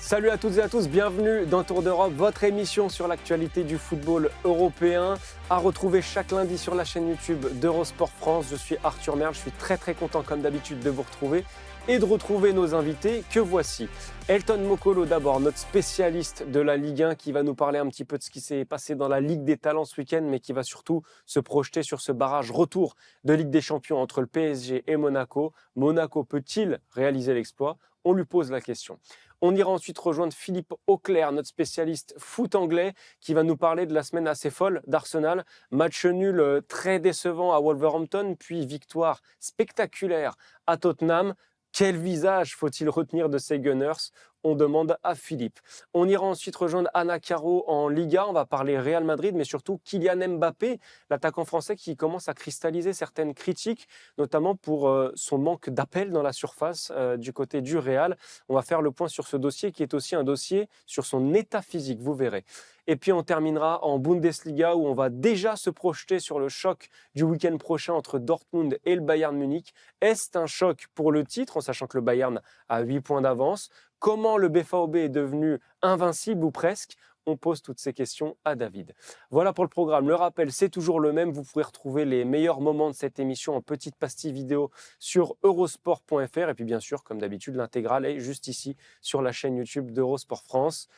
Salut à toutes et à tous, bienvenue dans Tour d'Europe, votre émission sur l'actualité du football européen, à retrouver chaque lundi sur la chaîne YouTube d'Eurosport France. Je suis Arthur Merle, je suis très content comme d'habitude de vous retrouver et de retrouver nos invités que voici. Elton Mokolo d'abord, notre spécialiste de la Ligue 1 qui va nous parler un petit peu de ce qui s'est passé dans la Ligue des Talents ce week-end, mais qui va surtout se projeter sur ce barrage retour de Ligue des Champions entre le PSG et Monaco. Monaco peut-il réaliser l'exploit ? On lui pose la question. On ira ensuite rejoindre Philippe Auclair, notre spécialiste foot anglais, qui va nous parler de la semaine assez folle d'Arsenal. Match nul très décevant à Wolverhampton, puis victoire spectaculaire à Tottenham. Quel visage faut-il retenir de ces Gunners ? On demande à Philippe. On ira ensuite rejoindre Anna Caro en Liga. On va parler Real Madrid, mais surtout Kylian Mbappé, l'attaquant français qui commence à cristalliser certaines critiques, notamment pour son manque d'appel dans la surface du côté du Real. On va faire le point sur ce dossier qui est aussi un dossier sur son état physique, vous verrez. Et puis on terminera en Bundesliga où on va déjà se projeter sur le choc du week-end prochain entre Dortmund et le Bayern Munich. Est-ce un choc pour le titre, en sachant que le Bayern a 8 points d'avance ? Comment le BVB est devenu invincible ou presque ? On pose toutes ces questions à David. Voilà pour le programme. Le rappel, c'est toujours le même. Vous pourrez retrouver les meilleurs moments de cette émission en petite pastille vidéo sur eurosport.fr. Et puis bien sûr, comme d'habitude, l'intégrale est juste ici sur la chaîne YouTube d'Eurosport France.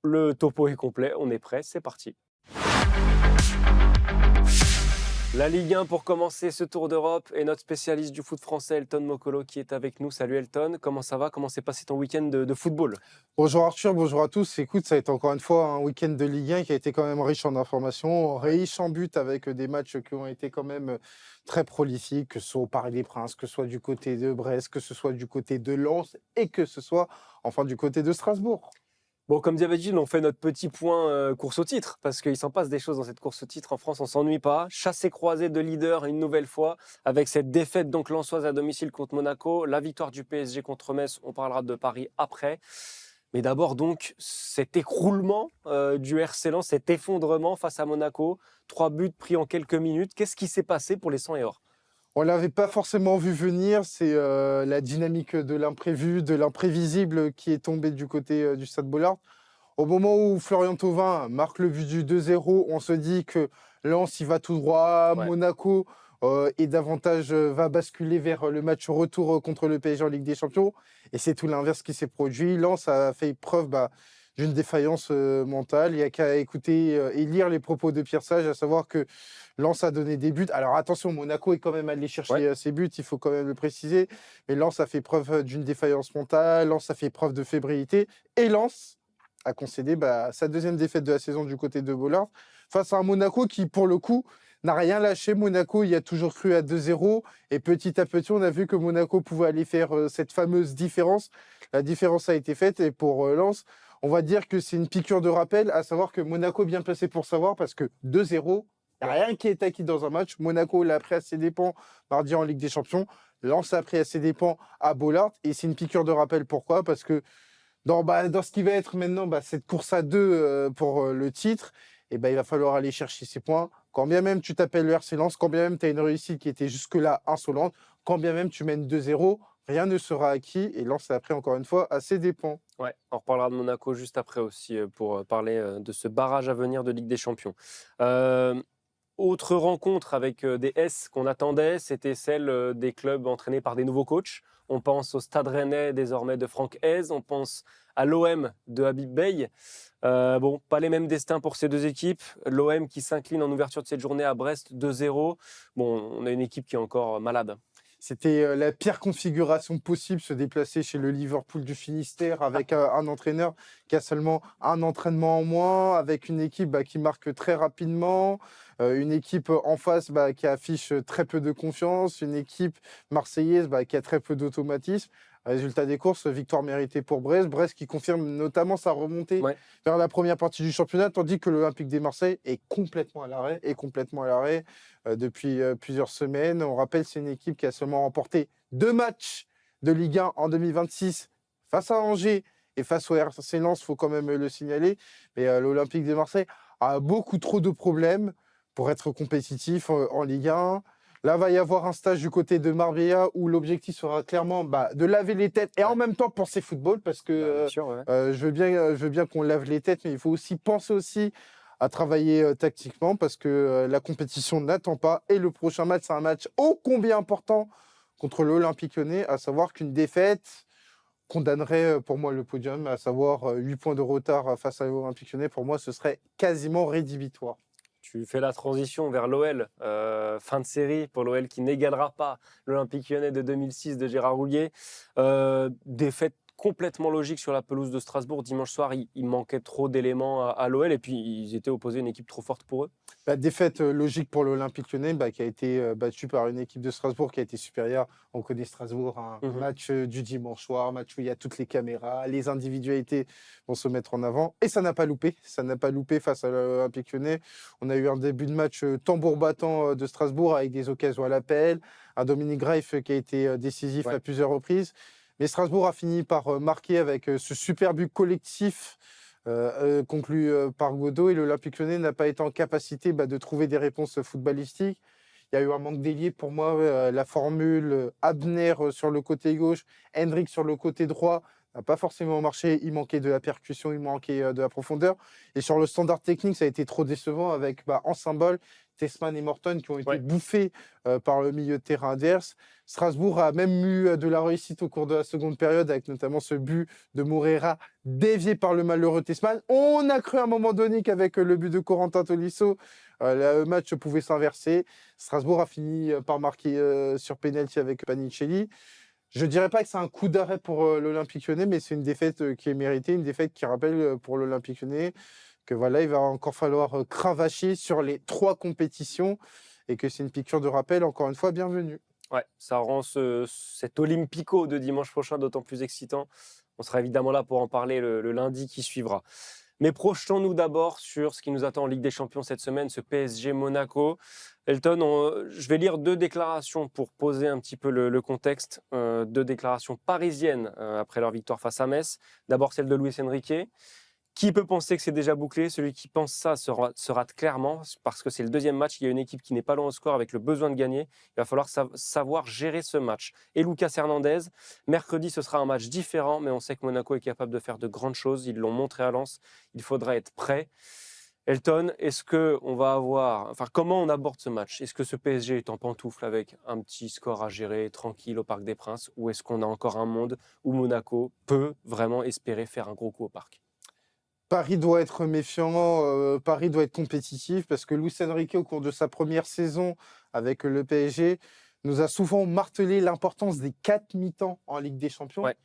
Le topo est complet, on est prêt, c'est parti. La Ligue 1 pour commencer ce Tour d'Europe et notre spécialiste du foot français, Elton Mokolo, qui est avec nous. Salut Elton, comment ça va ? Comment s'est passé ton week-end de football ? Bonjour Arthur, bonjour à tous. Écoute, ça a été encore une fois un week-end de Ligue 1 qui a été quand même riche en informations, riche en buts avec des matchs qui ont été quand même très prolifiques, que ce soit au Parc des Princes, que ce soit du côté de Brest, que ce soit du côté de Lens et que ce soit enfin du côté de Strasbourg. Bon, comme d'habitude, on fait notre petit point course au titre, parce qu'il s'en passe des choses dans cette course au titre. En France, on ne s'ennuie pas. Chassé croisé de leader une nouvelle fois, avec cette défaite donc lensoise à domicile contre Monaco, la victoire du PSG contre Metz, on parlera de Paris après. Mais d'abord donc, cet écroulement du RC Lens, cet effondrement face à Monaco, 3 buts pris en quelques minutes. Qu'est-ce qui s'est passé pour les 100 et or ? On ne l'avait pas forcément vu venir, c'est la dynamique de l'imprévu, de l'imprévisible qui est tombée du côté du Stade Bollaert. Au moment où Florian Thauvin marque le but du 2-0, on se dit que Lens il va tout droit, Ouais. Monaco et davantage va basculer vers le match retour contre le PSG en Ligue des Champions. Et c'est tout l'inverse qui s'est produit. Lens a fait preuve d'une défaillance mentale. Il n'y a qu'à écouter et lire les propos de Pierre Sage, à savoir que Lens a donné des buts. Alors attention, Monaco est quand même allé chercher ses buts, il faut quand même le préciser. Mais Lens a fait preuve d'une défaillance mentale, Lens a fait preuve de fébrilité. Et Lens a concédé sa deuxième défaite de la saison du côté de Bollaert face à un Monaco qui, pour le coup, n'a rien lâché. Monaco y a toujours cru à 2-0 et petit à petit, on a vu que Monaco pouvait aller faire cette fameuse différence. La différence a été faite et pour Lens, on va dire que c'est une piqûre de rappel, à savoir que Monaco est bien placé pour savoir parce que 2-0, il n'y a rien qui est acquis dans un match. Monaco l'a pris à ses dépens mardi en Ligue des Champions. Lens a pris à ses dépens à Bollaert et c'est une piqûre de rappel. Pourquoi ? Parce que dans ce qui va être maintenant cette course à deux pour le titre, il va falloir aller chercher ses points. Quand bien même tu t'appelles le RC Lens, quand bien même tu as une réussite qui était jusque-là insolente, quand bien même tu mènes 2-0, rien ne sera acquis. Et Lens a pris encore une fois à ses dépens. Ouais, on reparlera de Monaco juste après aussi pour parler de ce barrage à venir de Ligue des Champions. Autre rencontre avec des S qu'on attendait, c'était celle des clubs entraînés par des nouveaux coachs. On pense au Stade Rennais désormais de Franck Hez, on pense à l'OM de Habib Beye. Pas les mêmes destins pour ces deux équipes. L'OM qui s'incline en ouverture de cette journée à Brest 2-0. Bon, on a une équipe qui est encore malade. C'était la pire configuration possible, se déplacer chez le Liverpool du Finistère avec un entraîneur qui a seulement un entraînement en moins, avec une équipe qui marque très rapidement, une équipe en face qui affiche très peu de confiance, une équipe marseillaise qui a très peu d'automatisme. Résultat des courses, victoire méritée pour Brest. Brest qui confirme notamment sa remontée vers la première partie du championnat, tandis que l'Olympique des Marseille est complètement à l'arrêt, depuis plusieurs semaines. On rappelle, c'est une équipe qui a seulement remporté 2 matchs de Ligue 1 en 2026 face à Angers et face au RC Lens, il faut quand même le signaler. Mais l'Olympique des Marseille a beaucoup trop de problèmes pour être compétitif en Ligue 1. Là, va y avoir un stage du côté de Marbella où l'objectif sera clairement de laver les têtes et en même temps penser football parce que Bien sûr, ouais. je veux bien qu'on lave les têtes, mais il faut aussi penser aussi à travailler tactiquement parce que la compétition n'attend pas. Et le prochain match, c'est un match ô combien important contre l'Olympique Lyonnais, à savoir qu'une défaite condamnerait pour moi le podium, à savoir 8 points de retard face à l'Olympique Lyonnais. Pour moi, ce serait quasiment rédhibitoire. Tu fais la transition vers l'OL, fin de série pour l'OL qui n'égalera pas l'Olympique Lyonnais de 2006 de Gérard Houllier. Défaite complètement logique sur la pelouse de Strasbourg dimanche soir. Il manquait trop d'éléments à l'OL et puis ils étaient opposés à une équipe trop forte pour eux. Défaite logique pour l'Olympique Lyonnais qui a été battu par une équipe de Strasbourg qui a été supérieure. On connaît Strasbourg, un match du dimanche soir, match où il y a toutes les caméras, les individualités vont se mettre en avant. Et ça n'a pas loupé. Ça n'a pas loupé face à l'Olympique Lyonnais. On a eu un début de match tambour battant de Strasbourg avec des occasions à l'appel. Un Dominique Greif qui a été décisif à plusieurs reprises. Mais Strasbourg a fini par marquer avec ce super but collectif conclu par Godot, et l'Olympique Lyonnais n'a pas été en capacité de trouver des réponses footballistiques. Il y a eu un manque d'ailier pour moi. La formule Abner sur le côté gauche, Hendrick sur le côté droit n'a pas forcément marché. Il manquait de la percussion, il manquait de la profondeur. Et sur le standard technique, ça a été trop décevant avec en symbole Tessman et Morton qui ont été bouffés par le milieu de terrain adverse. Strasbourg a même eu de la réussite au cours de la seconde période avec notamment ce but de Moreira dévié par le malheureux Tessman. On a cru à un moment donné qu'avec le but de Corentin Tolisso, le match pouvait s'inverser. Strasbourg a fini par marquer sur penalty avec Panicelli. Je ne dirais pas que c'est un coup d'arrêt pour l'Olympique Lyonnais, mais c'est une défaite qui est méritée, une défaite qui rappelle pour l'Olympique Lyonnais que il va encore falloir cravacher sur les 3 compétitions et que c'est une piqûre de rappel, encore une fois, bienvenue. Ouais, ça rend cet Olympico de dimanche prochain d'autant plus excitant. On sera évidemment là pour en parler le lundi qui suivra. Mais projetons-nous d'abord sur ce qui nous attend en Ligue des Champions cette semaine, ce PSG Monaco. Elton, je vais lire 2 déclarations pour poser un petit peu le contexte. 2 déclarations parisiennes après leur victoire face à Metz. D'abord celle de Luis Enrique. Qui peut penser que c'est déjà bouclé? Celui qui pense ça se rate clairement parce que c'est le 2e match. Il y a une équipe qui n'est pas loin au score avec le besoin de gagner. Il va falloir savoir gérer ce match. Et Lucas Hernandez, mercredi, ce sera un match différent, mais on sait que Monaco est capable de faire de grandes choses. Ils l'ont montré à Lens. Il faudra être prêt. Elton, est-ce qu'on va avoir... comment on aborde ce match? Est-ce que ce PSG est en pantoufle avec un petit score à gérer, tranquille au Parc des Princes? Ou est-ce qu'on a encore un monde où Monaco peut vraiment espérer faire un gros coup au Parc? Paris doit être méfiant, Paris doit être compétitif parce que Luis Enrique, au cours de sa première saison avec le PSG, nous a souvent martelé l'importance des 4 mi-temps en Ligue des Champions. Ouais.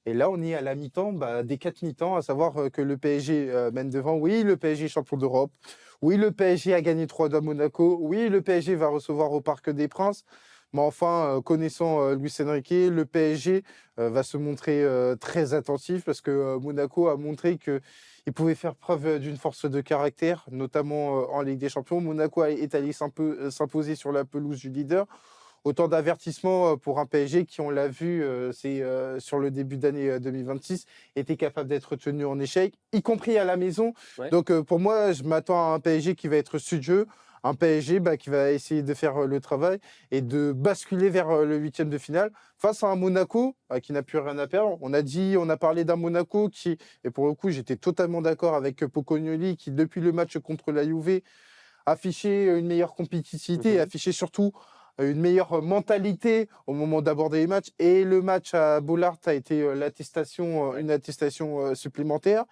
Et là, on est à la mi-temps des 4 mi-temps, à savoir que le PSG mène devant. Oui, le PSG est champion d'Europe. Oui, le PSG a gagné 3 à Monaco. Oui, le PSG va recevoir au Parc des Princes. Mais enfin, connaissant Luis Enrique, le PSG va se montrer très attentif parce que Monaco a montré qu'il pouvait faire preuve d'une force de caractère, notamment en Ligue des Champions. Monaco est allé s'imposer sur la pelouse du leader. Autant d'avertissements pour un PSG qui, on l'a vu, sur le début d'année 2026, était capable d'être tenu en échec, y compris à la maison. Ouais. Donc pour moi, je m'attends à un PSG qui va être studieux, un PSG qui va essayer de faire le travail et de basculer vers le 8e de finale face à un Monaco qui n'a plus rien à perdre. On a parlé d'un Monaco qui, et pour le coup, j'étais totalement d'accord avec Pocognoli, qui depuis le match contre la Juve affichait une meilleure compétitivité, affichait surtout une meilleure mentalité au moment d'aborder les matchs. Et le match à Bollaert a été une attestation supplémentaire.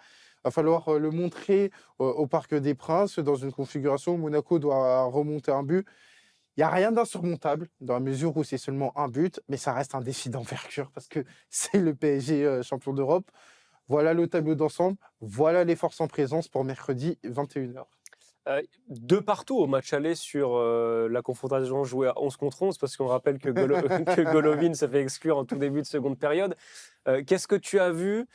Il va falloir le montrer au Parc des Princes dans une configuration où Monaco doit remonter un but. Il n'y a rien d'insurmontable dans la mesure où c'est seulement un but, mais ça reste un défi d'envergure parce que c'est le PSG champion d'Europe. Voilà le tableau d'ensemble, voilà les forces en présence pour mercredi 21h. 2 partout au match aller sur la confrontation jouée à 11 contre 11 parce qu'on rappelle que Golovin se fait exclure en tout début de seconde période. Qu'est-ce que tu as vu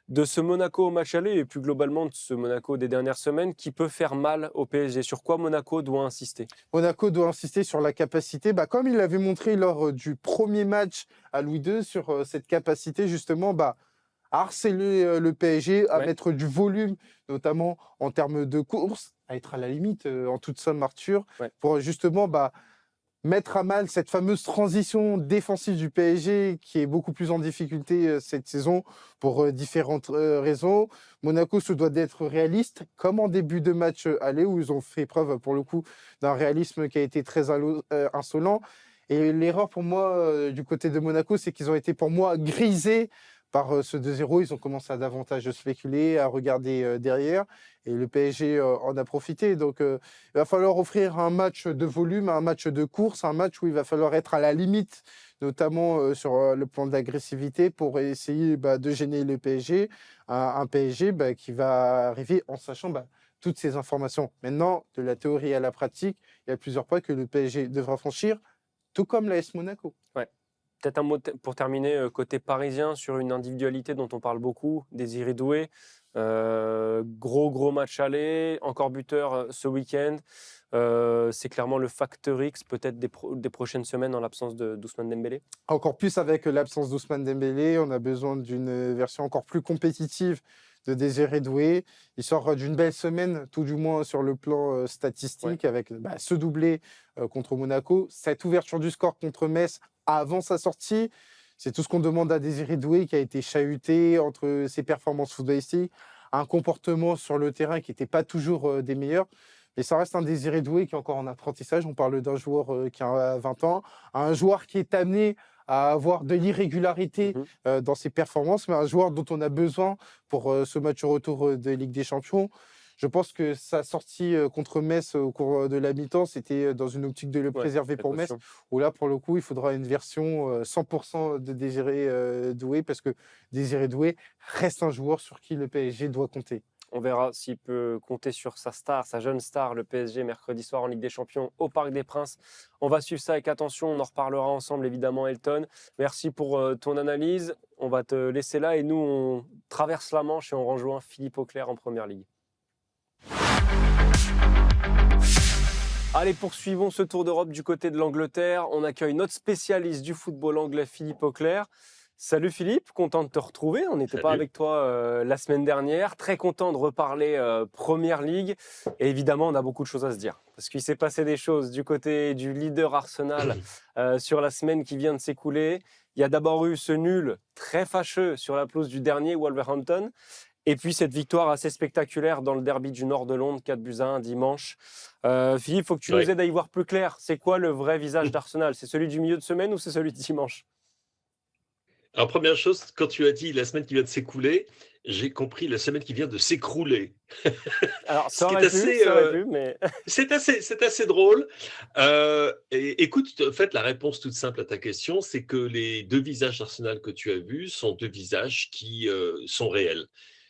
de ce Monaco au match aller et plus globalement de ce Monaco des dernières semaines qui peut faire mal au PSG? Sur quoi Monaco doit insister? Monaco doit insister sur la capacité, comme il l'avait montré lors du premier match à Louis II, sur cette capacité justement à harceler le PSG, à mettre du volume, notamment en termes de course, à être à la limite en toute somme Arthur, pour justement mettre à mal cette fameuse transition défensive du PSG qui est beaucoup plus en difficulté cette saison pour différentes raisons. Monaco se doit d'être réaliste, comme en début de match aller où ils ont fait preuve pour le coup d'un réalisme qui a été très insolent. Et l'erreur pour moi du côté de Monaco, c'est qu'ils ont été pour moi grisés par ce 2-0. Ils ont commencé à davantage spéculer, à regarder derrière. Et le PSG en a profité. Donc, il va falloir offrir un match de volume, un match de course, un match où il va falloir être à la limite, notamment sur le plan de l'agressivité, pour essayer de gêner le PSG. Un PSG qui va arriver en sachant toutes ces informations. Maintenant, de la théorie à la pratique, il y a plusieurs pas que le PSG devra franchir, tout comme l'AS Monaco. Ouais. Peut-être un mot pour terminer, côté parisien, sur une individualité dont on parle beaucoup, Désiré Doué. Gros match aller, encore buteur ce week-end. C'est clairement le facteur X peut-être des prochaines semaines en l'absence d'Ousmane Dembélé. Encore plus avec l'absence d'Ousmane Dembélé, on a besoin d'une version encore plus compétitive de Désiré Doué. Il sort d'une belle semaine, tout du moins sur le plan statistique, avec ce doublé contre Monaco, cette ouverture du score contre Metz avant sa sortie. C'est tout ce qu'on demande à Désiré Doué, qui a été chahuté entre ses performances footballistiques, un comportement sur le terrain qui n'était pas toujours des meilleurs. Mais ça reste un Désiré Doué qui est encore en apprentissage. On parle d'un joueur qui a 20 ans, un joueur qui est amené à avoir de l'irrégularité dans ses performances, mais un joueur dont on a besoin pour ce match retour de Ligue des Champions. Je pense que sa sortie contre Metz au cours de la mi-temps, c'était dans une optique de le préserver pour Metz, où là, pour le coup, il faudra une version 100% de Désiré Doué, parce que Désiré Doué reste un joueur sur qui le PSG doit compter. On verra s'il peut compter sur sa star, sa jeune star, le PSG, mercredi soir en Ligue des Champions au Parc des Princes. On va suivre ça avec attention, on en reparlera ensemble évidemment, Elton. Merci pour ton analyse. On va te laisser là et nous, on traverse la Manche et on rejoint Philippe Auclair en Première Ligue. Allez, poursuivons ce tour d'Europe du côté de l'Angleterre. On accueille notre spécialiste du football anglais, Philippe Auclair. Salut Philippe, content de te retrouver. On n'était pas avec toi la semaine dernière. Très content de reparler Première Ligue. Et évidemment, on a beaucoup de choses à se dire. Parce qu'il s'est passé des choses du côté du leader Arsenal sur la semaine qui vient de s'écouler. Il y a d'abord eu ce nul très fâcheux sur la pelouse du dernier Wolverhampton. Et puis cette victoire assez spectaculaire dans le derby du nord de Londres, 4-1 dimanche. Philippe, il faut que tu nous aides à y voir plus clair. C'est quoi le vrai visage d'Arsenal? C'est celui du milieu de semaine ou c'est celui de dimanche? Alors, première chose, quand tu as dit la semaine qui vient de s'écouler, j'ai compris la semaine qui vient de s'écrouler. Alors, ça aurait pu, mais... c'est assez drôle. Et écoute, en fait, la réponse toute simple à ta question, c'est que les deux visages d'Arsenal que tu as vus sont deux visages qui sont réels.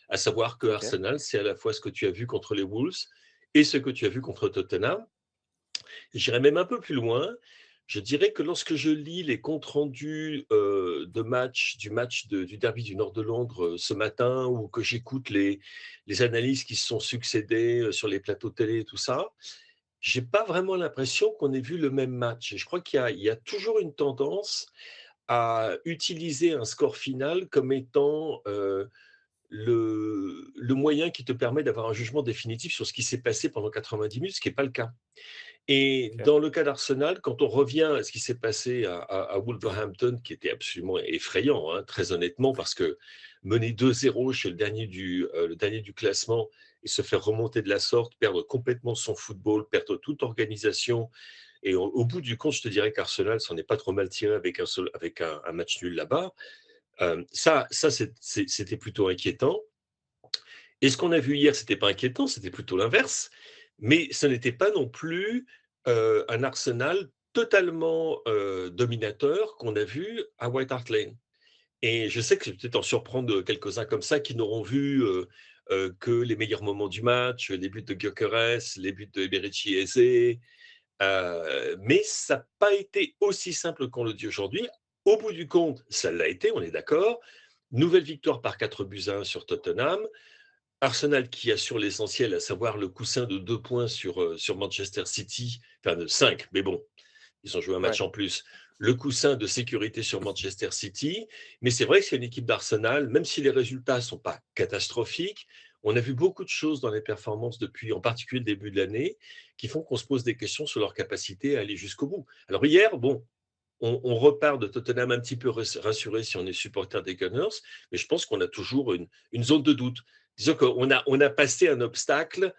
À savoir que Arsenal, c'est à la fois ce que tu as vu contre les Wolves et ce que tu as vu contre Tottenham. J'irai même un peu plus loin. Je dirais que lorsque je lis les comptes rendus du derby du nord de Londres ce matin, ou que j'écoute les analyses qui se sont succédées sur les plateaux télé et tout ça, j'ai pas vraiment l'impression qu'on ait vu le même match. Et je crois qu'il y a toujours une tendance à utiliser un score final comme étant le moyen qui te permet d'avoir un jugement définitif sur ce qui s'est passé pendant 90 minutes, ce qui n'est pas le cas. Et dans le cas d'Arsenal, quand on revient à ce qui s'est passé à Wolverhampton, qui était absolument effrayant, hein, très honnêtement, parce que mener 2-0 chez le dernier du classement et se faire remonter de la sorte, perdre complètement son football, perdre toute organisation. Et au bout du compte, je te dirais qu'Arsenal s'en est pas trop mal tiré avec un match nul là-bas. Ça c'était plutôt inquiétant. Et ce qu'on a vu hier, c'était pas inquiétant, c'était plutôt l'inverse. Mais ce n'était pas non plus un Arsenal totalement dominateur qu'on a vu à White Hart Lane. Et je sais que je vais peut-être en surprendre quelques-uns comme ça qui n'auront vu que les meilleurs moments du match, les buts de Gyökeres, les buts de Eberechi Eze. Mais ça n'a pas été aussi simple qu'on le dit aujourd'hui. Au bout du compte, ça l'a été, on est d'accord. Nouvelle victoire par 4-1 sur Tottenham. Arsenal qui assure l'essentiel, à savoir le coussin de 2 points sur Manchester City, enfin de 5, mais bon, ils ont joué un match en plus. Le coussin de sécurité sur Manchester City. Mais c'est vrai que c'est une équipe d'Arsenal, même si les résultats ne sont pas catastrophiques, on a vu beaucoup de choses dans les performances depuis, en particulier le début de l'année, qui font qu'on se pose des questions sur leur capacité à aller jusqu'au bout. Alors hier, bon, on repart de Tottenham un petit peu rassuré si on est supporter des Gunners, mais je pense qu'on a toujours une zone de doute. Disons qu'on a passé un obstacle.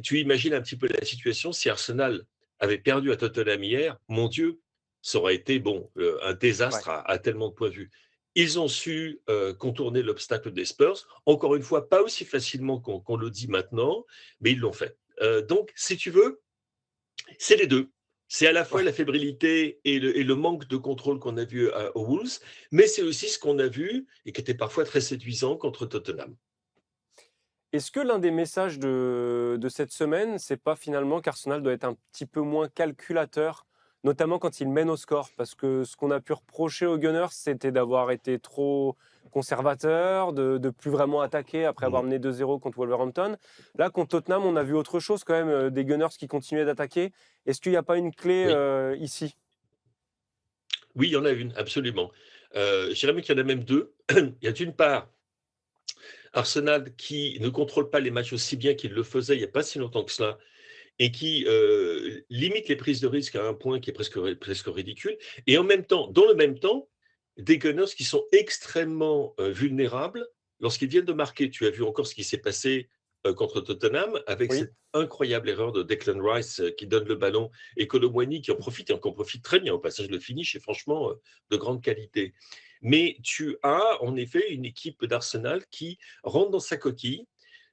Tu imagines un petit peu la situation si Arsenal avait perdu à Tottenham hier, mon Dieu, ça aurait été bon, un Ouais. désastre à tellement de points de vue. Ils ont su contourner l'obstacle des Spurs. Encore une fois, pas aussi facilement qu'on le dit maintenant, mais ils l'ont fait. Donc, si tu veux, c'est les deux. C'est à la fois Ouais. la fébrilité et le manque de contrôle qu'on a vu aux Wolves, mais c'est aussi ce qu'on a vu et qui était parfois très séduisant contre Tottenham. Est-ce que l'un des messages de cette semaine, c'est pas finalement qu'Arsenal doit être un petit peu moins calculateur, notamment quand il mène au score? Parce que ce qu'on a pu reprocher aux Gunners, c'était d'avoir été trop conservateur, de plus vraiment attaquer après avoir Mm. mené 2-0 contre Wolverhampton. Là, contre Tottenham, on a vu autre chose quand même, des Gunners qui continuaient d'attaquer. Est-ce qu'il n'y a pas une clé Oui. ici? Oui, il y en a une, absolument. Je dirais même qu'il y en a même deux. Il y a d'une part Arsenal qui ne contrôle pas les matchs aussi bien qu'il le faisait il n'y a pas si longtemps que cela et qui limite les prises de risque à un point qui est presque ridicule. Et en même temps, dans le même temps, des Gunners qui sont extrêmement vulnérables lorsqu'ils viennent de marquer. Tu as vu encore ce qui s'est passé contre Tottenham avec Oui. cette incroyable erreur de Declan Rice qui donne le ballon et Kolo Muani qui en profite et en profite très bien. Au passage, le finish est franchement de grande qualité. Mais tu as en effet une équipe d'Arsenal qui rentre dans sa coquille.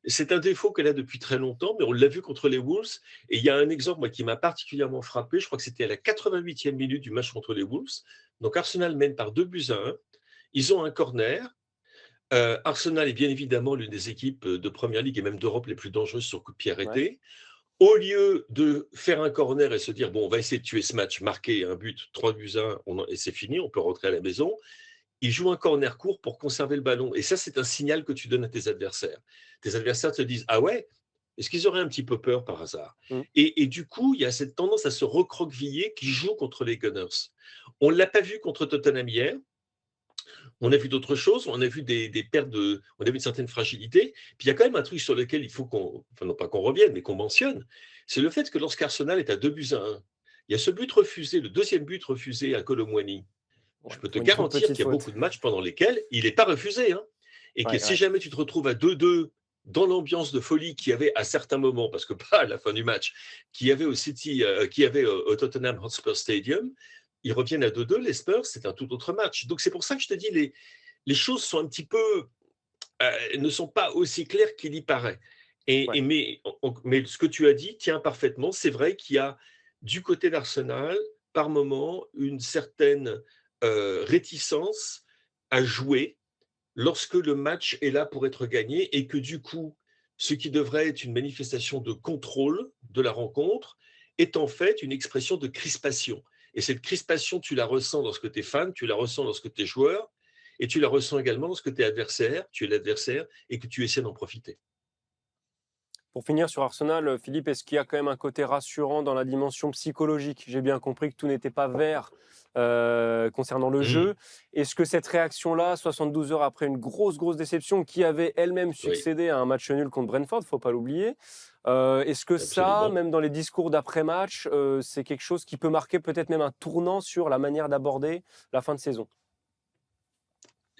C'est un défaut qu'elle a depuis très longtemps, mais on l'a vu contre les Wolves. Et il y a un exemple moi, qui m'a particulièrement frappé. Je crois que c'était à la 88e minute du match contre les Wolves. Donc Arsenal mène par 2-1. Ils ont un corner. Arsenal est bien évidemment l'une des équipes de Première Ligue et même d'Europe les plus dangereuses sur coup de pied Ouais. arrêté. Au lieu de faire un corner et se dire, bon, on va essayer de tuer ce match, marquer un but, 3-1, et c'est fini, on peut rentrer à la maison, ils jouent un corner court pour conserver le ballon. Et ça, c'est un signal que tu donnes à tes adversaires. Tes adversaires te disent, ah ouais, est-ce qu'ils auraient un petit peu peur par hasard? Mm. Et du coup, il y a cette tendance à se recroqueviller qui joue contre les Gunners. On ne l'a pas vu contre Tottenham hier. On a vu d'autres choses, on a vu des pertes on a vu une certaine fragilité. Puis il y a quand même un truc sur lequel il faut enfin non pas qu'on revienne, mais qu'on mentionne, c'est le fait que lorsqu'Arsenal est à 2-1, il y a ce but refusé, le deuxième but refusé à Kolo Muani. Je Ouais, peux te pour une toute garantir petite qu'il y a beaucoup faute. de matchs pendant lesquels il n'est pas refusé, hein. Et que Ouais, si ouais. jamais tu te retrouves à 2-2 dans l'ambiance de folie qu'il y avait à certains moments, parce que pas à la fin du match, qu'il y avait au Tottenham Hotspur Stadium, ils reviennent à 2-2, les Spurs, c'est un tout autre match. Donc c'est pour ça que je te dis, les choses sont un petit peu, ne sont pas aussi claires qu'il y paraît. Ouais. Mais ce que tu as dit tient parfaitement. C'est vrai qu'il y a du côté d'Arsenal, par moment, une certaine réticence à jouer lorsque le match est là pour être gagné et que du coup, ce qui devrait être une manifestation de contrôle de la rencontre est en fait une expression de crispation. Et cette crispation, tu la ressens lorsque tu es fan, tu la ressens lorsque tu es joueur, et tu la ressens également lorsque tu es adversaire, tu es l'adversaire, et que tu essaies d'en profiter. Pour finir sur Arsenal, Philippe, est-ce qu'il y a quand même un côté rassurant dans la dimension psychologique? J'ai bien compris que tout n'était pas vert concernant le Mmh, jeu. Est-ce que cette réaction-là, 72 heures après une grosse déception qui avait elle-même oui, succédé à un match nul contre Brentford, faut pas l'oublier, est-ce que ça, absolument. même dans les discours d'après-match, c'est quelque chose qui peut marquer peut-être même un tournant sur la manière d'aborder la fin de saison?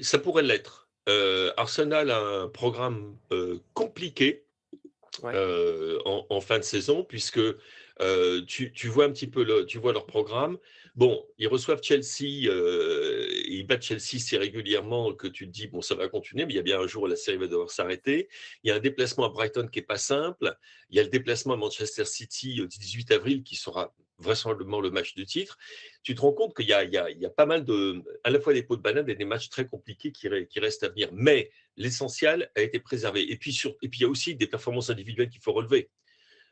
Ça pourrait l'être. Arsenal a un programme compliqué Ouais, en fin de saison, puisque tu vois un petit peu tu vois leur programme. Bon, ils reçoivent Chelsea, ils battent Chelsea si régulièrement que tu te dis, bon, ça va continuer, mais il y a bien un jour où la série va devoir s'arrêter. Il y a un déplacement à Brighton qui n'est pas simple. Il y a le déplacement à Manchester City le 18 avril qui sera vraisemblablement le match du titre. Tu te rends compte qu'il y a pas mal à la fois des pots de banane et des matchs très compliqués qui restent à venir. Mais l'essentiel a été préservé. Et puis il y a aussi des performances individuelles qu'il faut relever.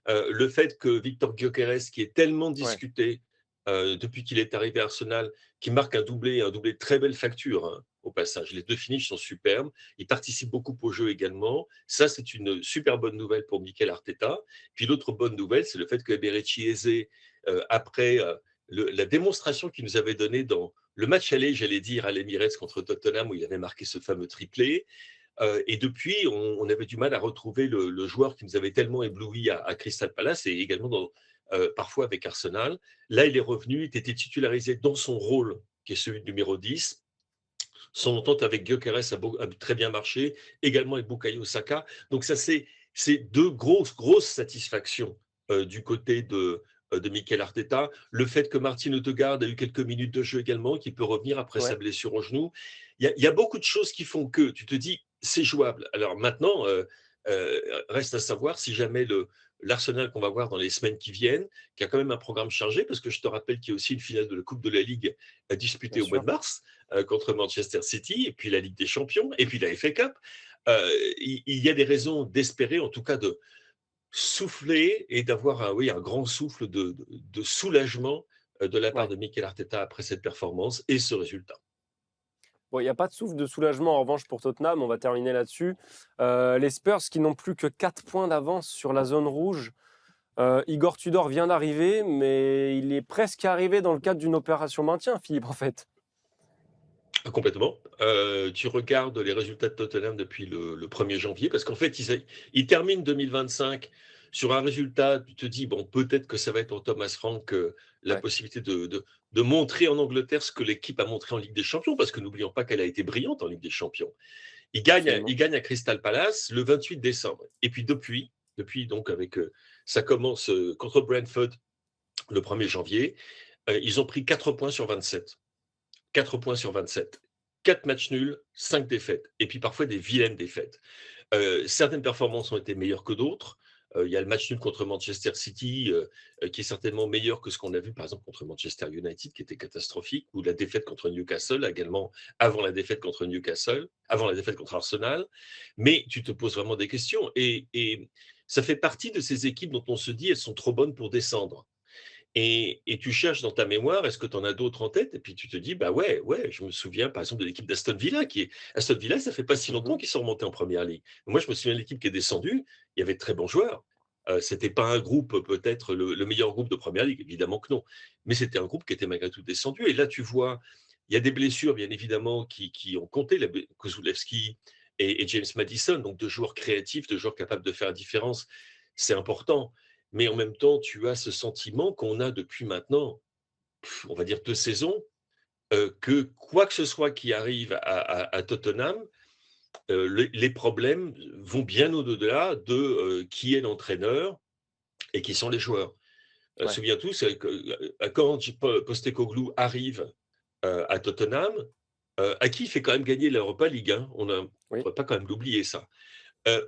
Le fait que Victor Gyökeres, qui est tellement ouais. discuté depuis qu'il est arrivé à Arsenal, qui marque un doublé de très belle facture, hein, au passage. Les deux finishes sont superbes. Il participe beaucoup au jeu également. Ça, c'est une super bonne nouvelle pour Mikel Arteta. Puis l'autre bonne nouvelle, c'est le fait que Eberechi Eze, après la démonstration qu'il nous avait donnée dans le match aller, j'allais dire, à l'Emirates contre Tottenham, où il avait marqué ce fameux triplé, Et depuis, on avait du mal à retrouver le joueur qui nous avait tellement ébloui à Crystal Palace et également parfois avec Arsenal. Là, il est revenu, il était titularisé dans son rôle, qui est celui de numéro 10. Son entente avec Gyökeres a très bien marché, également avec Bukayo Saka. Donc ça, c'est deux grosses satisfactions du côté de Mikel Arteta. Le fait que Martin Odegaard a eu quelques minutes de jeu également, qu'il peut revenir après sa Ouais. blessure au genou. Il y a beaucoup de choses qui font que tu te dis, c'est jouable. Alors maintenant, reste à savoir si jamais l'Arsenal qu'on va voir dans les semaines qui viennent, qui a quand même un programme chargé, parce que je te rappelle qu'il y a aussi une finale de la Coupe de la Ligue à disputer Bien au mois sûr. de mars contre Manchester City, et puis la Ligue des Champions, et puis la FA Cup. Il y a des raisons d'espérer, en tout cas de souffler et d'avoir un grand souffle de soulagement de la part Ouais. de Mikel Arteta après cette performance et ce résultat. Bon, il n'y a pas de souffle de soulagement en revanche pour Tottenham, on va terminer là-dessus. Les Spurs qui n'ont plus que 4 points d'avance sur la zone rouge. Igor Tudor vient d'arriver, mais il est presque arrivé dans le cadre d'une opération maintien, Philippe, en fait. Complètement. Tu regardes les résultats de Tottenham depuis le 1er janvier, parce qu'en fait, ils terminent 2025 sur un résultat, tu te dis, bon, peut-être que ça va être pour Thomas Frank la Ouais, possibilité de montrer en Angleterre ce que l'équipe a montré en Ligue des Champions, parce que n'oublions pas qu'elle a été brillante en Ligue des Champions. absolument. Il gagne à Crystal Palace le 28 décembre. Et puis depuis donc, ça commence contre Brentford le 1er janvier, ils ont pris 4 points sur 27. 4 points sur 27. 4 matchs nuls, 5 défaites. Et puis parfois des vilaines défaites. Certaines performances ont été meilleures que d'autres. Il y a le match nul contre Manchester City, qui est certainement meilleur que ce qu'on a vu, par exemple, contre Manchester United, qui était catastrophique, ou la défaite contre Newcastle, également avant la défaite contre Newcastle, avant la défaite contre Arsenal. Mais tu te poses vraiment des questions. Et ça fait partie de ces équipes dont on se dit elles sont trop bonnes pour descendre. Et tu cherches dans ta mémoire, est-ce que tu en as d'autres en tête? Et puis tu te dis, bah ouais, je me souviens par exemple de l'équipe d'Aston Villa, Aston Villa, ça fait pas si longtemps Mhm. qu'ils sont remontés en première ligue. Moi, je me souviens de l'équipe qui est descendue, il y avait de très bons joueurs. C'était pas un groupe, peut-être le meilleur groupe de première ligue, évidemment que non. Mais c'était un groupe qui était malgré tout descendu. Et là, tu vois, il y a des blessures, bien évidemment, qui ont compté, Kozulewski et James Maddison, donc deux joueurs créatifs, deux joueurs capables de faire la différence. C'est important. Mais en même temps, tu as ce sentiment qu'on a depuis maintenant, on va dire 2 saisons, que quoi que ce soit qui arrive à Tottenham, les problèmes vont bien au-delà de qui est l'entraîneur et qui sont les joueurs. Ouais, Souviens-toi, quand Postecoglou arrive à Tottenham, à qui il fait quand même gagner l'Europa League. Hein, on ne oui, pourrait pas quand même l'oublier, ça.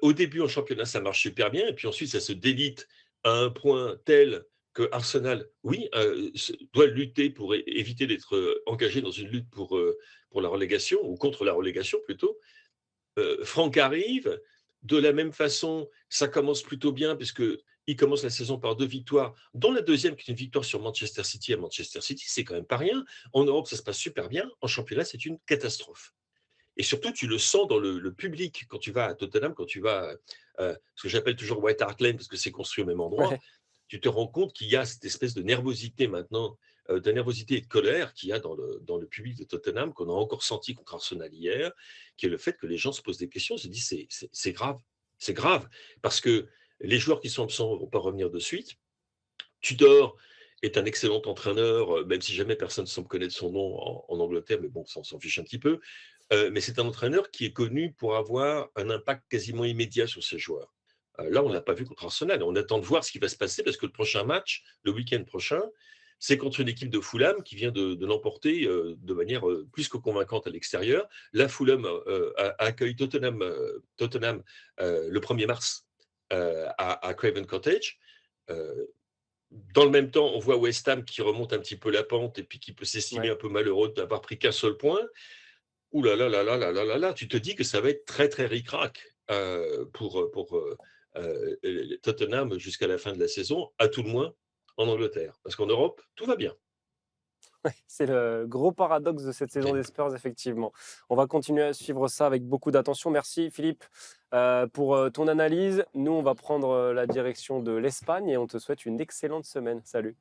Au début, en championnat, ça marche super bien, et puis ensuite, ça se délite à un point tel que Arsenal, oui, doit lutter pour éviter d'être engagé dans une lutte pour la relégation, ou contre la relégation plutôt. Franck arrive, de la même façon, ça commence plutôt bien, puisque il commence la saison par 2 victoires, dont la deuxième qui est une victoire sur Manchester City à Manchester City, c'est quand même pas rien. En Europe, ça se passe super bien. En championnat, c'est une catastrophe. Et surtout, tu le sens dans le public quand tu vas à Tottenham, quand tu vas, ce que j'appelle toujours White Hart Lane, parce que c'est construit au même endroit, ouais. tu te rends compte qu'il y a cette espèce de nervosité maintenant, de nervosité et de colère qu'il y a dans le public de Tottenham, qu'on a encore senti contre Arsenal hier, qui est le fait que les gens se posent des questions, se disent c'est grave, parce que les joueurs qui sont absents ne vont pas revenir de suite. Tudor est un excellent entraîneur, même si jamais personne ne semble connaître son nom en Angleterre, mais bon, ça on s'en fiche un petit peu. Mais c'est un entraîneur qui est connu pour avoir un impact quasiment immédiat sur ses joueurs. Là, on ne l'a Ouais. pas vu contre Arsenal. On attend de voir ce qui va se passer parce que le prochain match, le week-end prochain, c'est contre une équipe de Fulham qui vient de l'emporter de manière plus que convaincante à l'extérieur. Là, Fulham accueille Tottenham le 1er mars à Craven Cottage. Euh, Dans le même temps, on voit West Ham qui remonte un petit peu la pente et puis qui peut s'estimer Ouais. un peu malheureux d'avoir pris qu'un seul point. Ouh là là là là là là là là, tu te dis que ça va être très très ric-rac pour Tottenham jusqu'à la fin de la saison, à tout le moins en Angleterre. Parce qu'en Europe, tout va bien. C'est le gros paradoxe de cette saison des Spurs, effectivement. On va continuer à suivre ça avec beaucoup d'attention. Merci Philippe pour ton analyse. Nous, on va prendre la direction de l'Espagne et on te souhaite une excellente semaine. Salut.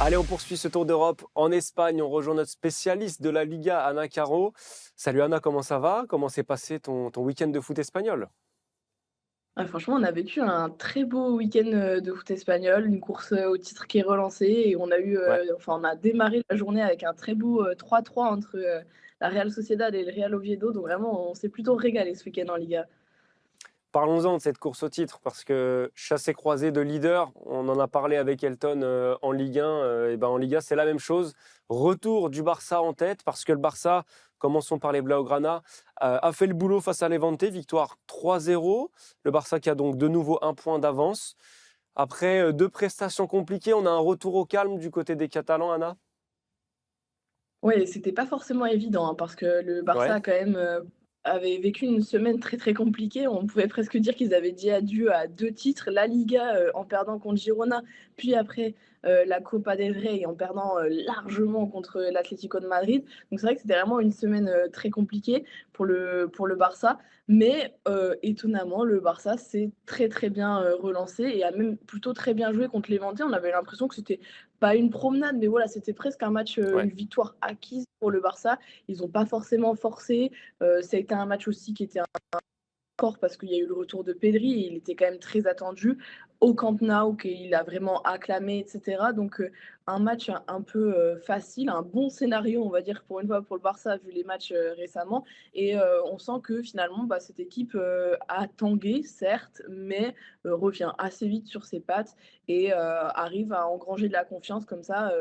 Allez, on poursuit ce tour d'Europe en Espagne. On rejoint notre spécialiste de la Liga, Anna Caro. Salut Anna, comment ça va? Comment s'est passé ton week-end de foot espagnol? Ah franchement, on a vécu un très beau week-end, de foot espagnol, une course, au titre qui est relancée et on a eu, Ouais. on a démarré la journée avec un très beau, 3-3 entre, la Real Sociedad et le Real Oviedo, donc vraiment on s'est plutôt régalé ce week-end en Liga. Parlons-en de cette course au titre parce que chassé-croisé de leader, on en a parlé avec Elton en Ligue 1, et ben en Liga c'est la même chose. Retour du Barça en tête parce que le Barça, commençons par les Blaugrana, a fait le boulot face à Levante, victoire 3-0. Le Barça qui a donc de nouveau un point d'avance. Après deux prestations compliquées, on a un retour au calme du côté des Catalans, Anna. Ouais, c'était pas forcément évident, hein, parce que le Barça Ouais, a quand même, avait vécu une semaine très, très compliquée. On pouvait presque dire qu'ils avaient dit adieu à 2 titres, la Liga, en perdant contre Girona, puis après, la Copa del Rey en perdant, largement contre l'Atlético de Madrid. Donc c'est vrai que c'était vraiment une semaine, très compliquée pour le Barça. Mais, étonnamment, le Barça s'est très, très bien, relancé et a même plutôt très bien joué contre Levante. On avait l'impression que c'était pas une promenade, mais voilà, c'était presque un match, ouais. une victoire acquise pour le Barça. Ils ont pas forcément forcé. Ça a été un match aussi qui était fort parce qu'il y a eu le retour de Pedri et il était quand même très attendu au Camp Nou, qu'il a vraiment acclamé, et cetera. Donc, un match un peu, facile, un bon scénario, on va dire, pour une fois pour le Barça, vu les matchs, récemment et on sent que finalement, bah, cette équipe, a tangué certes, mais, revient assez vite sur ses pattes et arrive à engranger de la confiance comme ça,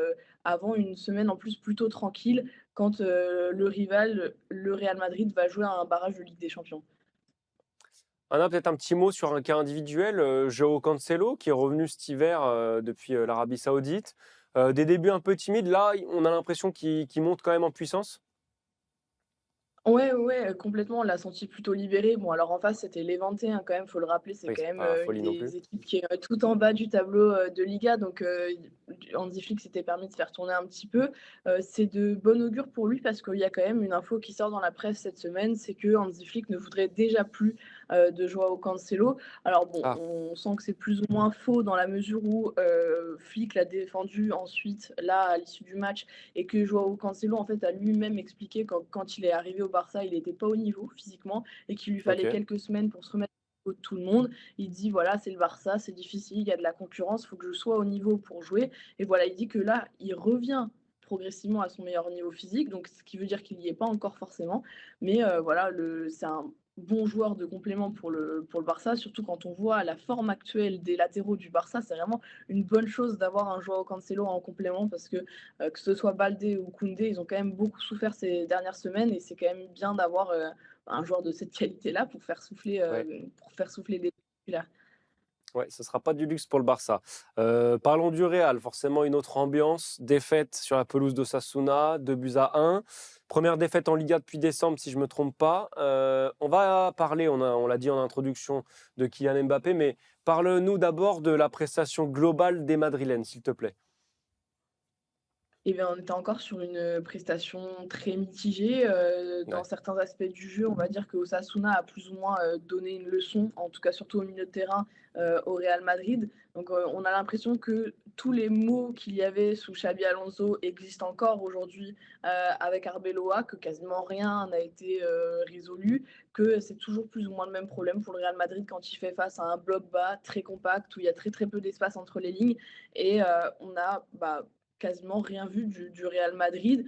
avant une semaine en plus plutôt tranquille quand, le rival, le Real Madrid, va jouer à un barrage de Ligue des Champions. Anna, peut-être un petit mot sur un cas individuel, Joao Cancelo, qui est revenu cet hiver depuis l'Arabie Saoudite. Des débuts un peu timides, là, on a l'impression qu'il monte quand même en puissance. Ouais, ouais, complètement, on l'a senti plutôt libéré. Bon, alors en face, c'était Levante, hein, quand même, faut le rappeler, c'est Oui, quand c'est même, pas la une folie non plus. des équipes qui est, tout en bas du tableau, de Liga, donc Hansi Flick s'était permis de faire tourner un petit peu. C'est de bon augure pour lui parce qu'il y a quand même une info qui sort dans la presse cette semaine, c'est que Hansi Flick ne voudrait déjà plus, de Joao Cancelo. Alors bon, Ah, on sent que c'est plus ou moins faux dans la mesure où, Flick l'a défendu ensuite, là, à l'issue du match et que Joao Cancelo en fait a lui-même expliqué quand il est arrivé au Barça, il n'était pas au niveau physiquement et qu'il lui fallait ok. quelques semaines pour se remettre au niveau de tout le monde. Il dit voilà, c'est le Barça, c'est difficile, il y a de la concurrence, il faut que je sois au niveau pour jouer. Et voilà, il dit que là, il revient progressivement à son meilleur niveau physique, donc ce qui veut dire qu'il n'y est pas encore forcément. Mais voilà, c'est un bon joueur de complément pour le Barça, surtout quand on voit la forme actuelle des latéraux du Barça, c'est vraiment une bonne chose d'avoir un Joao Cancelo en complément parce que ce soit Baldé ou Koundé, ils ont quand même beaucoup souffert ces dernières semaines et c'est quand même bien d'avoir, un joueur de cette qualité-là Ouais. pour faire souffler les titulaires. Ouais, ce ne sera pas du luxe pour le Barça. Parlons du Real, forcément une autre ambiance. Défaite sur la pelouse d'Osasuna, 2-1. Première défaite en Liga depuis décembre, si je ne me trompe pas. On va parler, on l'a dit en introduction, de Kylian Mbappé, mais parle-nous d'abord de la prestation globale des Madrilènes, s'il te plaît. Eh bien, on était encore sur une prestation très mitigée, dans Ouais, certains aspects du jeu. On va dire que Osasuna a plus ou moins, donné une leçon, en tout cas surtout au milieu de terrain, au Real Madrid. Donc, on a l'impression que tous les maux qu'il y avait sous Xabi Alonso existent encore aujourd'hui, avec Arbeloa, que quasiment rien n'a été, résolu, que c'est toujours plus ou moins le même problème pour le Real Madrid quand il fait face à un bloc bas, très compact, où il y a très, très peu d'espace entre les lignes et on a, bah, quasiment rien vu du Real Madrid.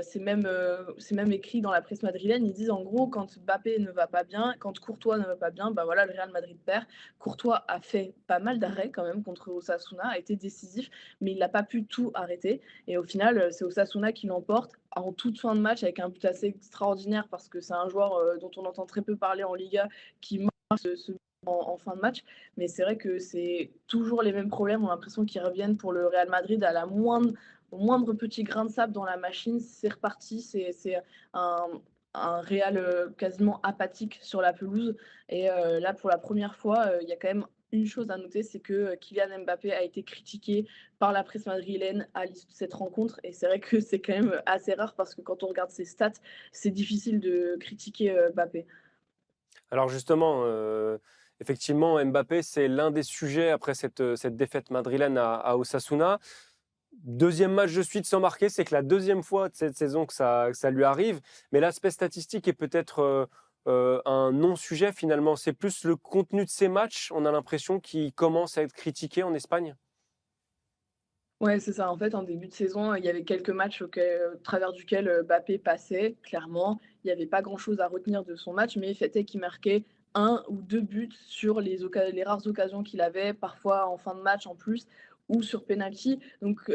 C'est même écrit dans la presse madrilène. Ils disent en gros, quand Mbappé ne va pas bien, quand Courtois ne va pas bien, bah voilà, le Real Madrid perd. Courtois a fait pas mal d'arrêts quand même contre Osasuna, a été décisif, mais il n'a pas pu tout arrêter. Et au final, c'est Osasuna qui l'emporte en toute fin de match avec un but assez extraordinaire parce que c'est un joueur dont on entend très peu parler en Liga qui marque ce en fin de match. Mais c'est vrai que c'est toujours les mêmes problèmes. On a l'impression qu'ils reviennent pour le Real Madrid à au moindre petit grain de sable dans la machine. C'est reparti. C'est un, un Real quasiment apathique sur la pelouse. Et là, pour la première fois, il y a quand même une chose à noter, c'est que Kylian Mbappé a été critiqué par la presse madrilène à l'issue de cette rencontre. Et c'est vrai que c'est quand même assez rare parce que quand on regarde ses stats, c'est difficile de critiquer Mbappé. alors justement, effectivement, Mbappé, c'est l'un des sujets après cette défaite madrilène à Osasuna. Deuxième match de suite sans marquer, c'est que la deuxième fois de cette saison que ça lui arrive. Mais l'aspect statistique est peut-être un non-sujet finalement. C'est plus le contenu de ces matchs, on a l'impression, qui commence à être critiqué en Espagne. Ouais, c'est ça. En fait, en début de saison, il y avait quelques matchs au travers duquel Mbappé passait, clairement. Il n'y avait pas grand-chose à retenir de son match, mais le fait est qu'il marquait un ou 2 buts sur les rares occasions qu'il avait, parfois en fin de match en plus, ou sur penalty. Donc,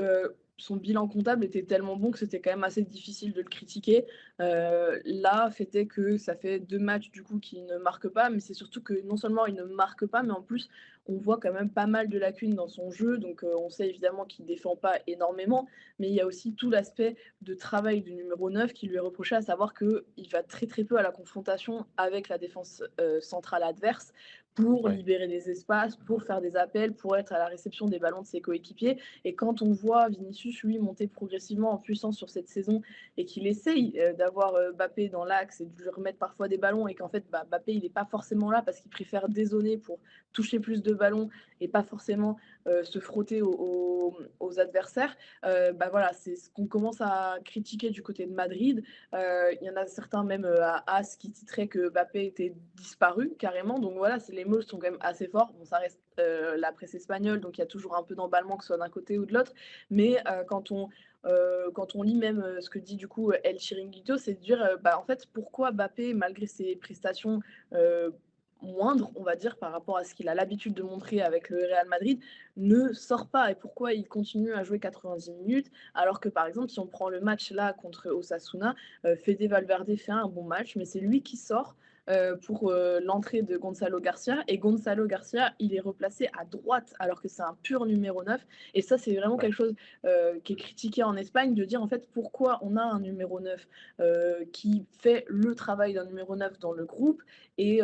son bilan comptable était tellement bon que c'était quand même assez difficile de le critiquer. Là, fait est que ça fait 2 matchs du coup qu'il ne marque pas, mais c'est surtout que non seulement il ne marque pas, mais en plus on voit quand même pas mal de lacunes dans son jeu. Donc, on sait évidemment qu'il ne défend pas énormément, mais il y a aussi tout l'aspect de travail du numéro 9 qui lui est reproché, à savoir qu'il va très très peu à la confrontation avec la défense centrale adverse pour Ouais. libérer des espaces, pour faire des appels, pour être à la réception des ballons de ses coéquipiers. Et quand on voit Vinicius, lui, monter progressivement en puissance sur cette saison et qu'il essaye d'avoir Mbappé dans l'axe et de lui remettre parfois des ballons et qu'en fait, Mbappé, il n'est pas forcément là parce qu'il préfère dézoner pour toucher plus de ballons et pas forcément se frotter aux adversaires, voilà, c'est ce qu'on commence à critiquer du côté de Madrid. Il y en a certains même à As qui titraient que Mbappé était disparu carrément. Donc voilà, les mots sont quand même assez forts. Bon, ça reste la presse espagnole, donc il y a toujours un peu d'emballement, que ce soit d'un côté ou de l'autre. Mais quand on lit même ce que dit du coup El Chiringuito, c'est de dire en fait pourquoi Mbappé, malgré ses prestations moindre, on va dire, par rapport à ce qu'il a l'habitude de montrer avec le Real Madrid, ne sort pas et pourquoi il continue à jouer 90 minutes alors que par exemple si on prend le match là contre Osasuna, Fede Valverde fait un bon match mais c'est lui qui sort pour l'entrée de Gonzalo Garcia et Gonzalo Garcia il est replacé à droite alors que c'est un pur numéro 9 et ça c'est vraiment Ouais. quelque chose qui est critiqué en Espagne de dire en fait pourquoi on a un numéro 9 qui fait le travail d'un numéro 9 dans le groupe et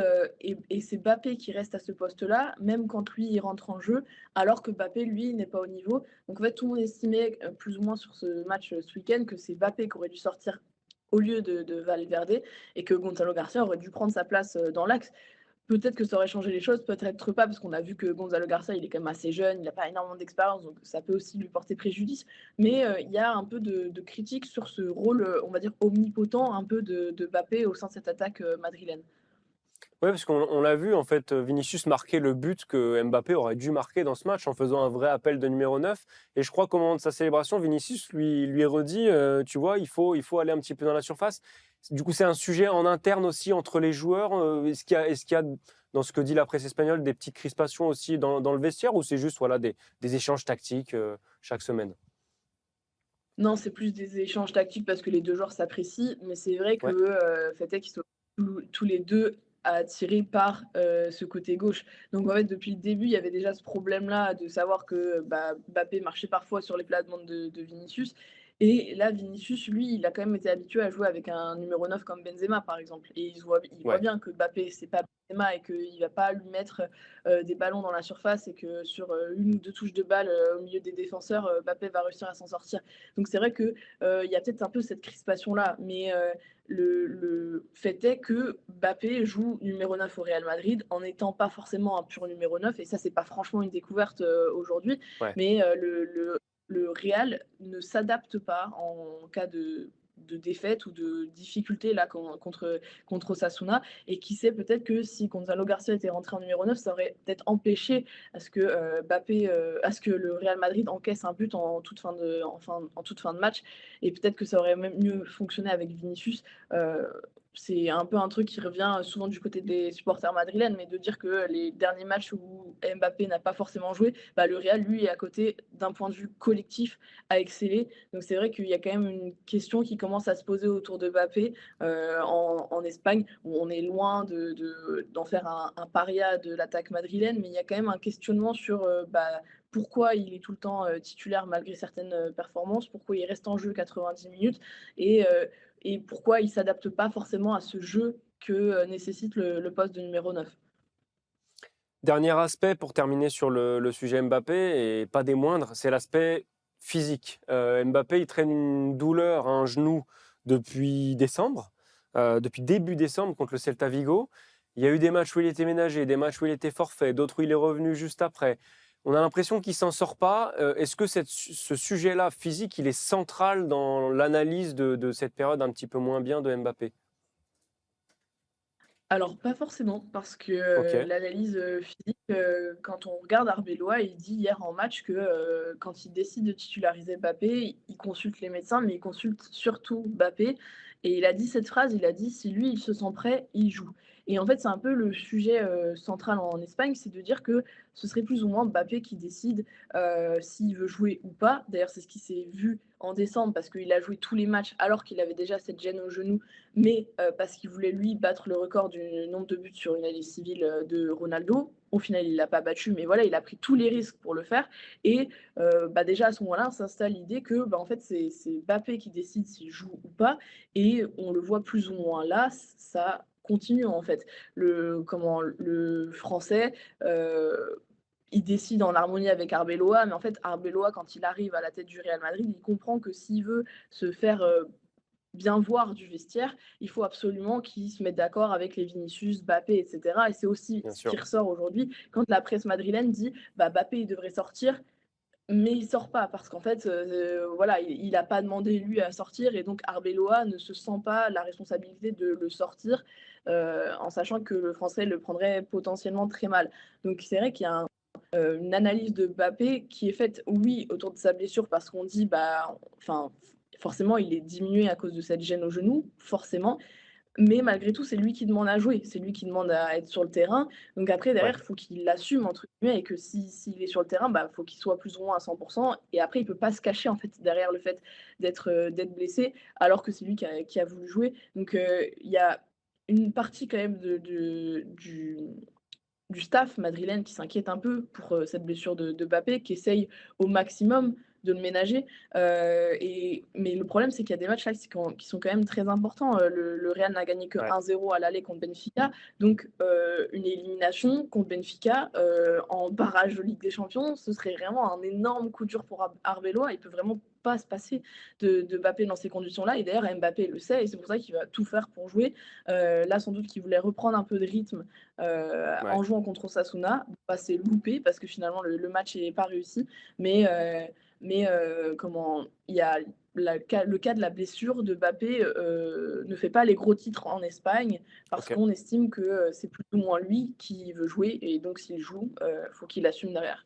c'est Mbappé qui reste à ce poste-là, même quand lui il rentre en jeu, alors que Mbappé lui n'est pas au niveau. Donc en fait tout le monde estimait plus ou moins sur ce match ce week-end que c'est Mbappé qui aurait dû sortir au lieu de Valverde et que Gonzalo Garcia aurait dû prendre sa place dans l'axe. Peut-être que ça aurait changé les choses, peut-être pas, parce qu'on a vu que Gonzalo Garcia, il est quand même assez jeune, il n'a pas énormément d'expérience, donc ça peut aussi lui porter préjudice. Mais il y a un peu de critique sur ce rôle, on va dire, omnipotent, un peu de Mbappé au sein de cette attaque madrilène. Ouais, parce qu'on l'a vu, en fait, Vinicius marquer le but que Mbappé aurait dû marquer dans ce match en faisant un vrai appel de numéro 9. Et je crois qu'au moment de sa célébration, Vinicius lui redit, tu vois, il faut aller un petit peu dans la surface. Du coup, c'est un sujet en interne aussi entre les joueurs. Est-ce qu'il y a, dans ce que dit la presse espagnole, des petites crispations aussi dans le vestiaire ou c'est juste voilà, des échanges tactiques chaque semaine? Non, c'est plus des échanges tactiques parce que les 2 joueurs s'apprécient, mais c'est vrai que, Ouais, fait est qu'ils sont tous les 2 attirés par, ce côté gauche. Donc en fait, depuis le début, il y avait déjà ce problème-là de savoir que, Mbappé marchait parfois sur les plates-bandes de Vinicius et là, Vinicius, lui, il a quand même été habitué à jouer avec un numéro 9 comme Benzema, par exemple et il voit ouais. bien que Mbappé, c'est pas Benzema et qu'il va pas lui mettre, des ballons dans la surface et que sur, 1 ou 2 touches de balle, au milieu des défenseurs, Mbappé va réussir à s'en sortir. Donc c'est vrai que il y a peut-être un peu cette crispation-là, mais le fait est que Mbappé joue numéro 9 au Real Madrid en n'étant pas forcément un pur numéro 9, et ça, c'est pas franchement une découverte aujourd'hui, Ouais. mais le Real ne s'adapte pas en cas de défaite ou de difficulté là contre Osasuna, et qui sait, peut-être que si Gonzalo Garcia était rentré en numéro 9, ça aurait peut-être empêché à ce que le Real Madrid encaisse un but en toute fin de match, et peut-être que ça aurait même mieux fonctionné avec Vinicius. C'est un peu un truc qui revient souvent du côté des supporters madrilènes, mais de dire que les derniers matchs où Mbappé n'a pas forcément joué, le Real, lui, est à côté, d'un point de vue collectif, a excellé. Donc c'est vrai qu'il y a quand même une question qui commence à se poser autour de Mbappé en Espagne, où on est loin d'en faire un paria de l'attaque madrilène, mais il y a quand même un questionnement sur pourquoi il est tout le temps titulaire malgré certaines performances, pourquoi il reste en jeu 90 minutes et, euh, et pourquoi il ne s'adapte pas forcément à ce jeu que nécessite le poste de numéro 9. Dernier aspect pour terminer sur le sujet Mbappé, et pas des moindres, c'est l'aspect physique. Mbappé, il traîne une douleur à un genou depuis décembre, depuis début décembre contre le Celta Vigo. Il y a eu des matchs où il était ménagé, des matchs où il était forfait, d'autres où il est revenu juste après. On a l'impression qu'il ne s'en sort pas. Est-ce que ce sujet-là, physique, il est central dans l'analyse de cette période un petit peu moins bien de Mbappé? Alors pas forcément, parce que, Ok, l'analyse, physique, quand on regarde Arbeloa, il dit hier en match que, quand il décide de titulariser Mbappé, il consulte les médecins, mais il consulte surtout Mbappé et il a dit cette phrase, il a dit: «Si lui, il se sent prêt, il joue» et en fait, c'est un peu le sujet, central en Espagne, c'est de dire que ce serait plus ou moins Mbappé qui décide, s'il veut jouer ou pas. D'ailleurs, c'est ce qui s'est vu en décembre parce qu'il a joué tous les matchs alors qu'il avait déjà cette gêne au genou mais parce qu'il voulait lui battre le record du nombre de buts sur une année civile, de Ronaldo. Au final, il l'a pas battu, mais voilà, il a pris tous les risques pour le faire et bah, déjà à ce moment-là, s'installe l'idée que, bah, en fait, c'est Mbappé qui décide s'il joue ou pas et on le voit plus ou moins là, ça continue en fait. Le français, il décide en harmonie avec Arbeloa, mais en fait Arbeloa quand il arrive à la tête du Real Madrid, il comprend que s'il veut se faire, bien voir du vestiaire, il faut absolument qu'ils se mettent d'accord avec les Vinicius, Mbappé, et cetera et c'est aussi bien ce qui sûr. ressort aujourd'hui quand la presse madrilène dit: «Bah, Mbappé, il devrait sortir», mais il sort pas parce qu'en fait, voilà, il a pas demandé lui à sortir et donc Arbeloa ne se sent pas la responsabilité de le sortir, en sachant que le Français le prendrait potentiellement très mal. Donc c'est vrai qu'il y a une analyse de Mbappé qui est faite, oui, autour de sa blessure parce qu'on dit, bah, enfin, forcément, il est diminué à cause de cette gêne au genou, forcément. Mais malgré tout, c'est lui qui demande à jouer, c'est lui qui demande à être sur le terrain. Donc après, Ouais. derrière, il faut qu'il l'assume, entre guillemets, et que s'il est sur le terrain, bah, faut qu'il soit plus ou moins à 100%. Et après, il peut pas se cacher, en fait, derrière le fait d'être blessé, alors que c'est lui qui a voulu jouer. Donc il y a une partie quand même du staff madrilène qui s'inquiète un peu pour, cette blessure de Mbappé, qui essaye au maximum de le ménager, mais le problème, c'est qu'il y a des matchs là qui sont quand même très importants. Le Real n'a gagné que Ouais. 1-0 à l'aller contre Benfica, donc une élimination contre Benfica, en barrage de Ligue des Champions, ce serait vraiment un énorme coup dur pour Arbeloa. Il peut vraiment pas se passer de Mbappé dans ces conditions-là et d'ailleurs Mbappé le sait et c'est pour ça qu'il va tout faire pour jouer. Là, sans doute qu'il voulait reprendre un peu de rythme Ouais. en jouant contre Osasuna. Bah, c'est loupé parce que finalement le match n'est pas réussi. Mais, comment il y a le cas de la blessure de Mbappé ne fait pas les gros titres en Espagne parce Ok. qu'on estime que c'est plus ou moins lui qui veut jouer et donc s'il joue, faut qu'il assume derrière.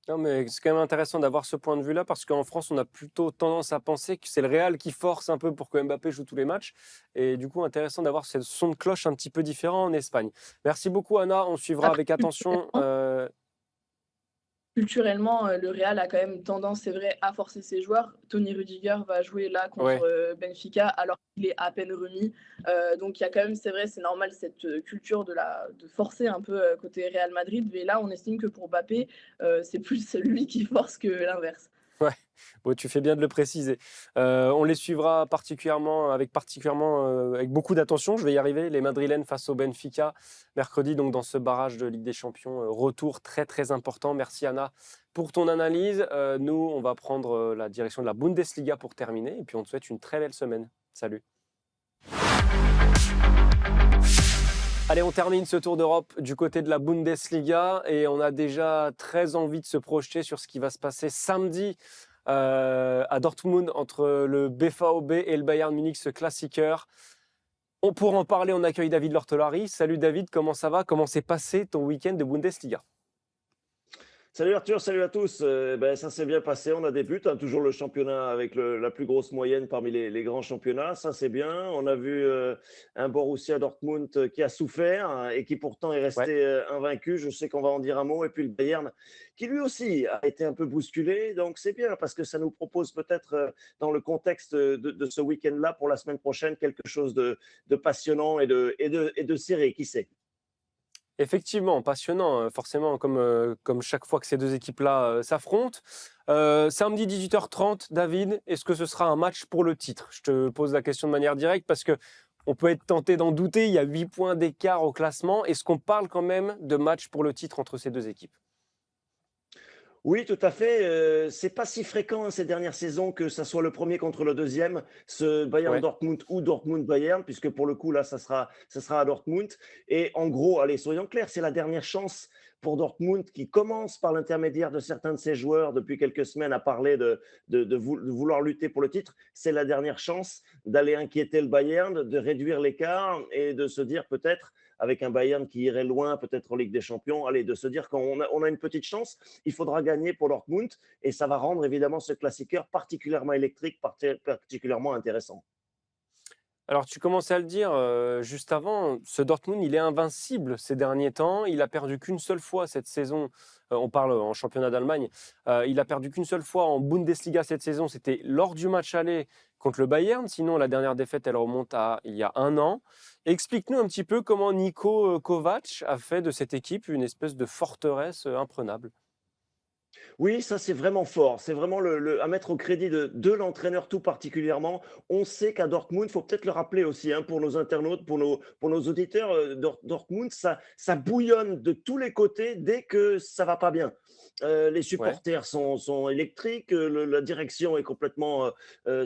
Non, mais c'est quand même intéressant d'avoir ce point de vue-là parce qu'en France, on a plutôt tendance à penser que c'est le Real qui force un peu pour que Mbappé joue tous les matchs. Et du coup, intéressant d'avoir ce son de cloche un petit peu différent en Espagne. Merci beaucoup, Anna. On suivra Après, avec attention. culturellement, le Real a quand même tendance, c'est vrai, à forcer ses joueurs. Tony Rudiger va jouer là contre Ouais, Benfica alors qu'il est à peine remis. Donc il y a quand même, c'est vrai, c'est normal cette culture de forcer un peu côté Real Madrid. Mais là, on estime que pour Mbappé, c'est plus lui qui force que l'inverse. ouais. Bon, tu fais bien de le préciser. On les suivra avec beaucoup d'attention. Je vais y arriver. Les Madrilènes face au Benfica mercredi, donc dans ce barrage de Ligue des Champions. Retour très très important. Merci Anna pour ton analyse. Nous, on va prendre la direction de la Bundesliga pour terminer. Et puis on te souhaite une très belle semaine. Salut. Allez, on termine ce tour d'Europe du côté de la Bundesliga et on a déjà très envie de se projeter sur ce qui va se passer samedi à Dortmund entre le BVB et le Bayern Munich, ce classiqueur. Pour en parler, on accueille David Lortolari. Salut David, comment ça va? Comment s'est passé ton week-end de Bundesliga? Salut Arthur, salut à tous. Ça s'est bien passé, on a des buts, hein, toujours le championnat avec la plus grosse moyenne parmi les grands championnats, ça c'est bien. On a vu un Borussia Dortmund qui a souffert hein, et qui pourtant est Ouais. resté invaincu. Je sais qu'on va en dire un mot. Et puis le Bayern qui lui aussi a été un peu bousculé. Donc c'est bien parce que ça nous propose peut-être dans le contexte de ce week-end-là pour la semaine prochaine quelque chose de passionnant et de serré, qui sait. Effectivement, passionnant, forcément, comme chaque fois que ces deux équipes-là s'affrontent. Samedi 18h30, David, est-ce que ce sera un match pour le titre? Je te pose la question de manière directe parce que on peut être tenté d'en douter. Il y a 8 points d'écart au classement. Est-ce qu'on parle quand même de match pour le titre entre ces deux équipes? Oui, tout à fait. C'est pas si fréquent hein, ces dernières saisons que ça soit le premier contre le deuxième, ce Bayern Ouais. Dortmund ou Dortmund Bayern, puisque pour le coup là, ça sera à Dortmund. Et en gros, allez, soyons clairs, c'est la dernière chance pour Dortmund qui commence par l'intermédiaire de certains de ses joueurs depuis quelques semaines à parler de vouloir lutter pour le titre. C'est la dernière chance d'aller inquiéter le Bayern, de réduire l'écart et de se dire peut-être avec un Bayern qui irait loin, peut-être en Ligue des Champions, allez, de se dire qu'on a une petite chance, il faudra gagner pour Dortmund et ça va rendre évidemment ce classiqueur particulièrement électrique, particulièrement intéressant. Alors, tu commençais à le dire juste avant, ce Dortmund, il est invincible ces derniers temps. Il a perdu qu'une seule fois cette saison. On parle en championnat d'Allemagne. Il a perdu qu'une seule fois en Bundesliga cette saison. C'était lors du match aller contre le Bayern. Sinon, la dernière défaite, elle remonte à il y a un an. Explique-nous un petit peu comment Niko Kovac a fait de cette équipe une espèce de forteresse imprenable. Oui, ça c'est vraiment fort. C'est vraiment à mettre au crédit de l'entraîneur tout particulièrement. On sait qu'à Dortmund, il faut peut-être le rappeler aussi hein, pour nos internautes, pour nos auditeurs, Dortmund, ça bouillonne de tous les côtés dès que ça va pas bien. Les Ouais, supporters sont électriques, la direction est complètement,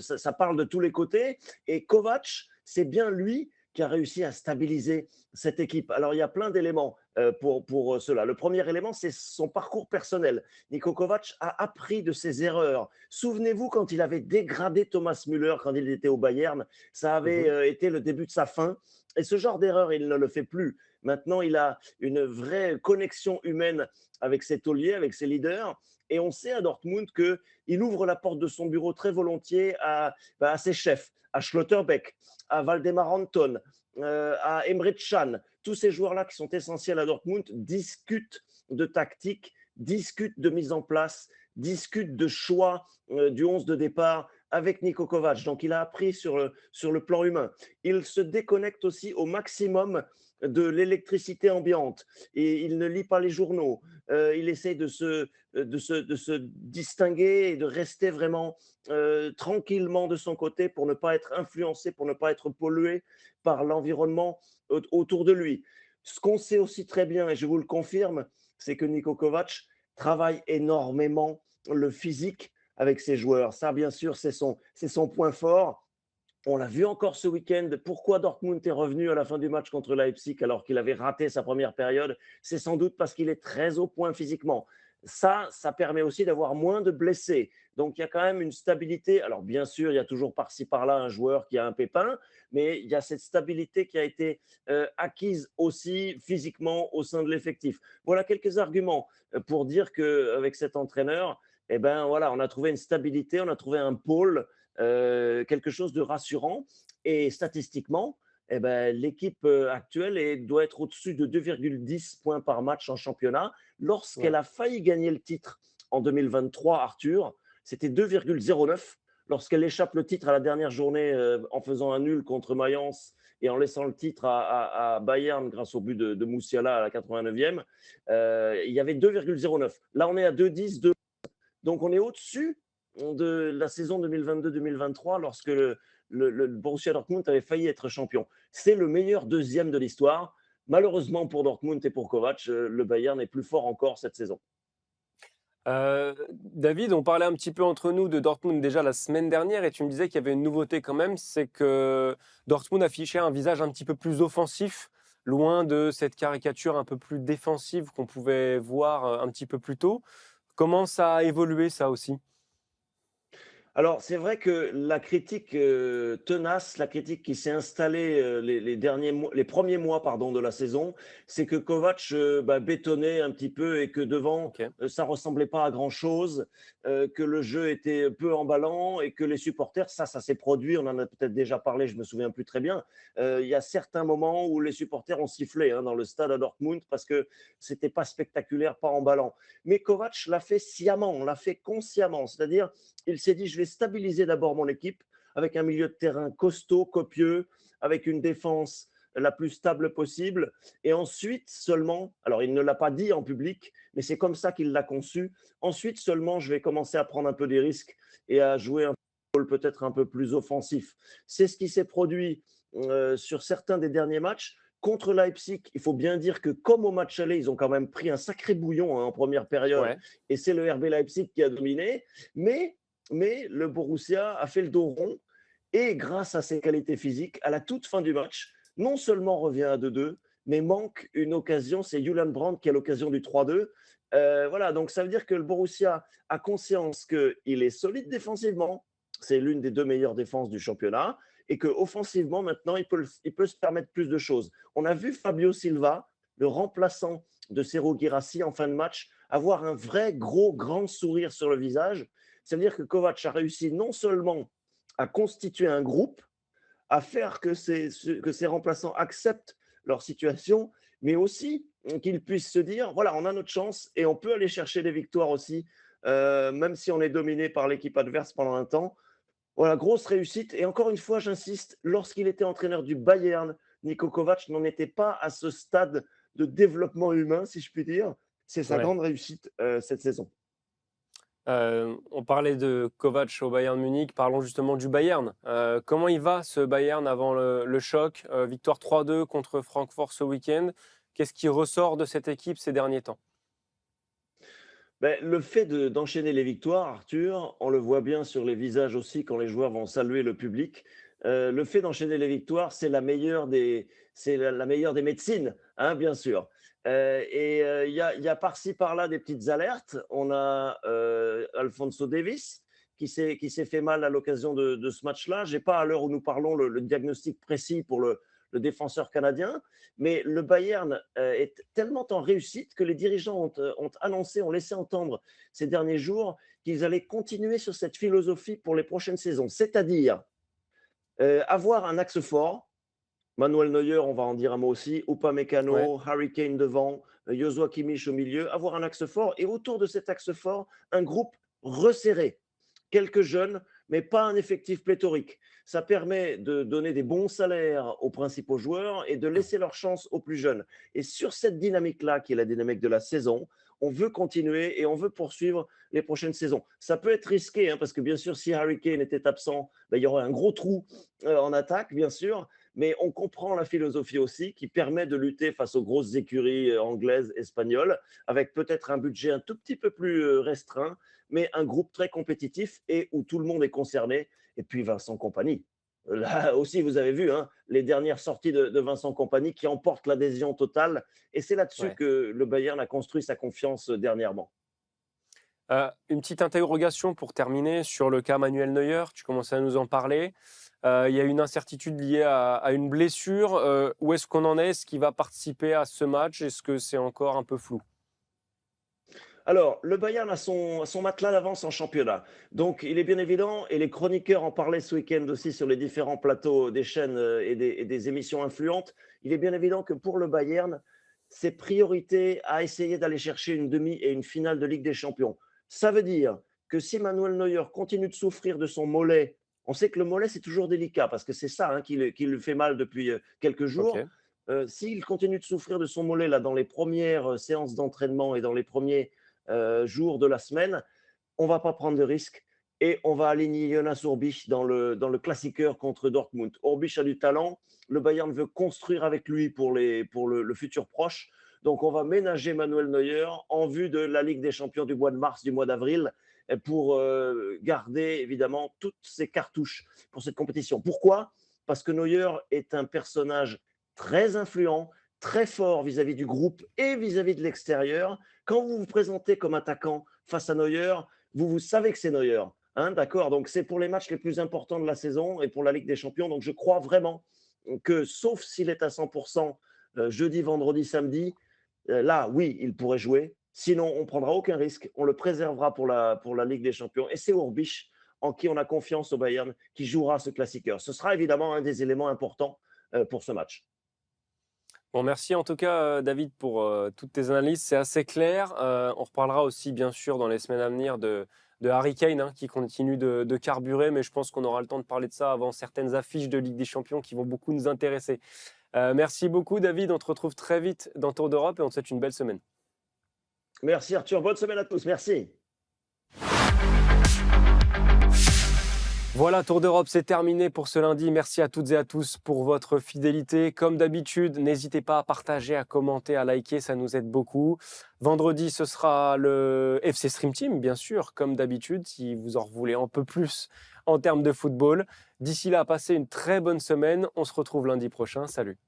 ça parle de tous les côtés. Et Kovac, c'est bien lui qui a réussi à stabiliser cette équipe. Alors il y a plein d'éléments pour cela. Le premier élément, c'est son parcours personnel. Niko Kovac a appris de ses erreurs. Souvenez-vous quand il avait dégradé Thomas Müller quand il était au Bayern, ça avait mhm, été le début de sa fin. Et ce genre d'erreur, il ne le fait plus. Maintenant, il a une vraie connexion humaine avec ses tauliers, avec ses leaders. Et on sait à Dortmund qu'il ouvre la porte de son bureau très volontiers à ses chefs, à Schlotterbeck, à Waldemar Anton, à Emre Can. Tous ces joueurs-là qui sont essentiels à Dortmund discutent de tactique, discutent de mise en place, discutent de choix du 11 de départ avec Niko Kovac. Donc, il a appris sur le plan humain. Il se déconnecte aussi au maximum de l'électricité ambiante et il ne lit pas les journaux. Il essaie de se distinguer et de rester vraiment tranquillement de son côté pour ne pas être influencé, pour ne pas être pollué par l'environnement autour de lui. Ce qu'on sait aussi très bien, et je vous le confirme, c'est que Niko Kovac travaille énormément le physique avec ses joueurs. Ça, bien sûr, c'est son point fort. On l'a vu encore ce week-end. Pourquoi Dortmund est revenu à la fin du match contre Leipzig alors qu'il avait raté sa première période? C'est sans doute parce qu'il est très au point physiquement. Ça permet aussi d'avoir moins de blessés. Donc il y a quand même une stabilité. Alors bien sûr, il y a toujours par-ci par-là un joueur qui a un pépin, mais il y a cette stabilité qui a été acquise aussi physiquement au sein de l'effectif. Voilà quelques arguments pour dire qu'avec cet entraîneur, eh ben, voilà, on a trouvé une stabilité, on a trouvé un pôle quelque chose de rassurant. Et statistiquement, eh ben, l'équipe actuelle doit être au-dessus de 2,10 points par match en championnat. Lorsqu'elle ouais. a failli gagner le titre en 2023, Arthur, c'était 2,09. Lorsqu'elle échappe le titre à la dernière journée en faisant un nul contre Mayence et en laissant le titre à Bayern grâce au but de Moussiala à la 89e, il y avait 2,09. Là, on est à 2,10, 2. Donc, on est au-dessus de la saison 2022-2023 lorsque le Borussia Dortmund avait failli être champion. C'est le meilleur deuxième de l'histoire. Malheureusement pour Dortmund et pour Kovac, le Bayern est plus fort encore cette saison. David, on parlait un petit peu entre nous de Dortmund déjà la semaine dernière et tu me disais qu'il y avait une nouveauté quand même, c'est que Dortmund affichait un visage un petit peu plus offensif, loin de cette caricature un peu plus défensive qu'on pouvait voir un petit peu plus tôt. Comment ça a évolué ça aussi? Alors, c'est vrai que la critique tenace, la critique qui s'est installée les premiers mois pardon, de la saison, c'est que Kovac bétonnait un petit peu et que devant, Ok. ça ressemblait pas à grand-chose, que le jeu était peu emballant et que les supporters, ça s'est produit, on en a peut-être déjà parlé, je me souviens plus très bien. Il y a certains moments où les supporters ont sifflé hein, dans le stade à Dortmund parce que c'était pas spectaculaire, pas emballant. Mais Kovac l'a fait sciemment, l'a fait consciemment, c'est-à-dire il s'est dit, je vais stabiliser d'abord mon équipe avec un milieu de terrain costaud, copieux, avec une défense la plus stable possible. Et ensuite seulement, alors il ne l'a pas dit en public, mais c'est comme ça qu'il l'a conçu, ensuite seulement je vais commencer à prendre un peu des risques et à jouer un rôle peut-être un peu plus offensif. C'est ce qui s'est produit sur certains des derniers matchs Contre Leipzig, il faut bien dire que comme au match aller, ils ont quand même pris un sacré bouillon en première période Ouais. et c'est le RB Leipzig qui a dominé. Mais le Borussia a fait le dos rond et grâce à ses qualités physiques, à la toute fin du match, non seulement revient à 2-2, mais manque une occasion. C'est Julian Brandt qui a l'occasion du 3-2. Voilà, donc ça veut dire que le Borussia a conscience qu'il est solide défensivement. C'est l'une des 2 meilleures défenses du championnat. Et qu'offensivement, maintenant, il peut se permettre plus de choses. On a vu Fabio Silva, le remplaçant de Serhou Guirassy en fin de match, avoir un vrai grand sourire sur le visage. Ça veut dire que Kovac a réussi non seulement à constituer un groupe, à faire que ces remplaçants acceptent leur situation, mais aussi qu'ils puissent se dire, voilà, on a notre chance et on peut aller chercher des victoires aussi, même si on est dominé par l'équipe adverse pendant un temps. Voilà, grosse réussite. Et encore une fois, j'insiste, lorsqu'il était entraîneur du Bayern, Niko Kovac n'en était pas à ce stade de développement humain, si je puis dire. C'est sa Ouais. grande réussite cette saison. On parlait de Kovac au Bayern Munich, parlons justement du Bayern. Comment il va ce Bayern avant le choc? Victoire 3-2 contre Francfort ce week-end. Qu'est-ce qui ressort de cette équipe ces derniers temps? Le fait d'enchaîner les victoires, Arthur, on le voit bien sur les visages aussi quand les joueurs vont saluer le public. Le fait d'enchaîner les victoires, c'est la meilleure des médecines, hein, bien sûr. Il y a par-ci par-là des petites alertes. On a Alphonso Davies qui s'est fait mal à l'occasion de ce match-là. Je n'ai pas, à l'heure où nous parlons, le diagnostic précis pour le défenseur canadien, mais le Bayern est tellement en réussite que les dirigeants ont laissé entendre ces derniers jours qu'ils allaient continuer sur cette philosophie pour les prochaines saisons, c'est-à-dire avoir un axe fort. Manuel Neuer, on va en dire un mot aussi, Upamecano, Harry Kane devant, Joshua Kimmich au milieu, avoir un axe fort et autour de cet axe fort, un groupe resserré. Quelques jeunes, mais pas un effectif pléthorique. Ça permet de donner des bons salaires aux principaux joueurs et de laisser leur chance aux plus jeunes. Et sur cette dynamique-là, qui est la dynamique de la saison, on veut continuer et on veut poursuivre les prochaines saisons. Ça peut être risqué, hein, parce que bien sûr, si Harry Kane était absent, il y aurait un gros trou en attaque, bien sûr. Mais on comprend la philosophie aussi qui permet de lutter face aux grosses écuries anglaises, espagnoles, avec peut-être un budget un tout petit peu plus restreint, mais un groupe très compétitif et où tout le monde est concerné. Et puis Vincent Kompany. Là aussi, vous avez vu les dernières sorties de Vincent Kompany qui emportent l'adhésion totale. Et c'est là-dessus que le Bayern a construit sa confiance dernièrement. Une petite interrogation pour terminer sur le cas Manuel Neuer. Tu commençais à nous en parler. Il y a une incertitude liée à une blessure. Où est-ce qu'on en est? Est-ce qu'il va participer à ce match? Est-ce que c'est encore un peu flou? Alors, le Bayern a son matelas d'avance en championnat. Donc, il est bien évident, et les chroniqueurs en parlaient ce week-end aussi sur les différents plateaux des chaînes et des émissions influentes, il est bien évident que pour le Bayern, c'est priorité à essayer d'aller chercher une demi et une finale de Ligue des Champions. Ça veut dire que si Manuel Neuer continue de souffrir de son mollet, on sait que le mollet, c'est toujours délicat parce que c'est ça qui lui fait mal depuis quelques jours. Okay. S'il continue de souffrir de son mollet là, dans les premières séances d'entraînement et dans les premiers jours de la semaine, on ne va pas prendre de risques et on va aligner Jonas Urbich dans le classiqueur contre Dortmund. Urbich a du talent, le Bayern veut construire avec lui pour le futur proche, donc on va ménager Manuel Neuer en vue de la Ligue des Champions du mois de mars, du mois d'avril, pour garder évidemment toutes ses cartouches pour cette compétition. Pourquoi? Parce que Neuer est un personnage très influent, très fort vis-à-vis du groupe et vis-à-vis de l'extérieur. Quand vous vous présentez comme attaquant face à Neuer, vous savez que c'est Neuer. D'accord? Donc, c'est pour les matchs les plus importants de la saison et pour la Ligue des Champions. Donc, je crois vraiment que, sauf s'il est à 100% jeudi, vendredi, samedi, là, oui, il pourrait jouer. Sinon, on ne prendra aucun risque. On le préservera pour la Ligue des Champions. Et c'est Urbich, en qui on a confiance au Bayern, qui jouera ce classiqueur. Ce sera évidemment un des éléments importants pour ce match. Bon, merci en tout cas, David, pour toutes tes analyses. C'est assez clair. On reparlera aussi, bien sûr, dans les semaines à venir de Harry Kane, qui continue de carburer, mais je pense qu'on aura le temps de parler de ça avant certaines affiches de Ligue des Champions qui vont beaucoup nous intéresser. Merci beaucoup, David. On te retrouve très vite dans Tour d'Europe et on te souhaite une belle semaine. Merci, Arthur. Bonne semaine à tous. Merci. Voilà, Tour d'Europe, c'est terminé pour ce lundi. Merci à toutes et à tous pour votre fidélité. Comme d'habitude, n'hésitez pas à partager, à commenter, à liker, ça nous aide beaucoup. Vendredi, ce sera le FC Stream Team, bien sûr, comme d'habitude, si vous en voulez un peu plus en termes de football. D'ici là, passez une très bonne semaine. On se retrouve lundi prochain. Salut.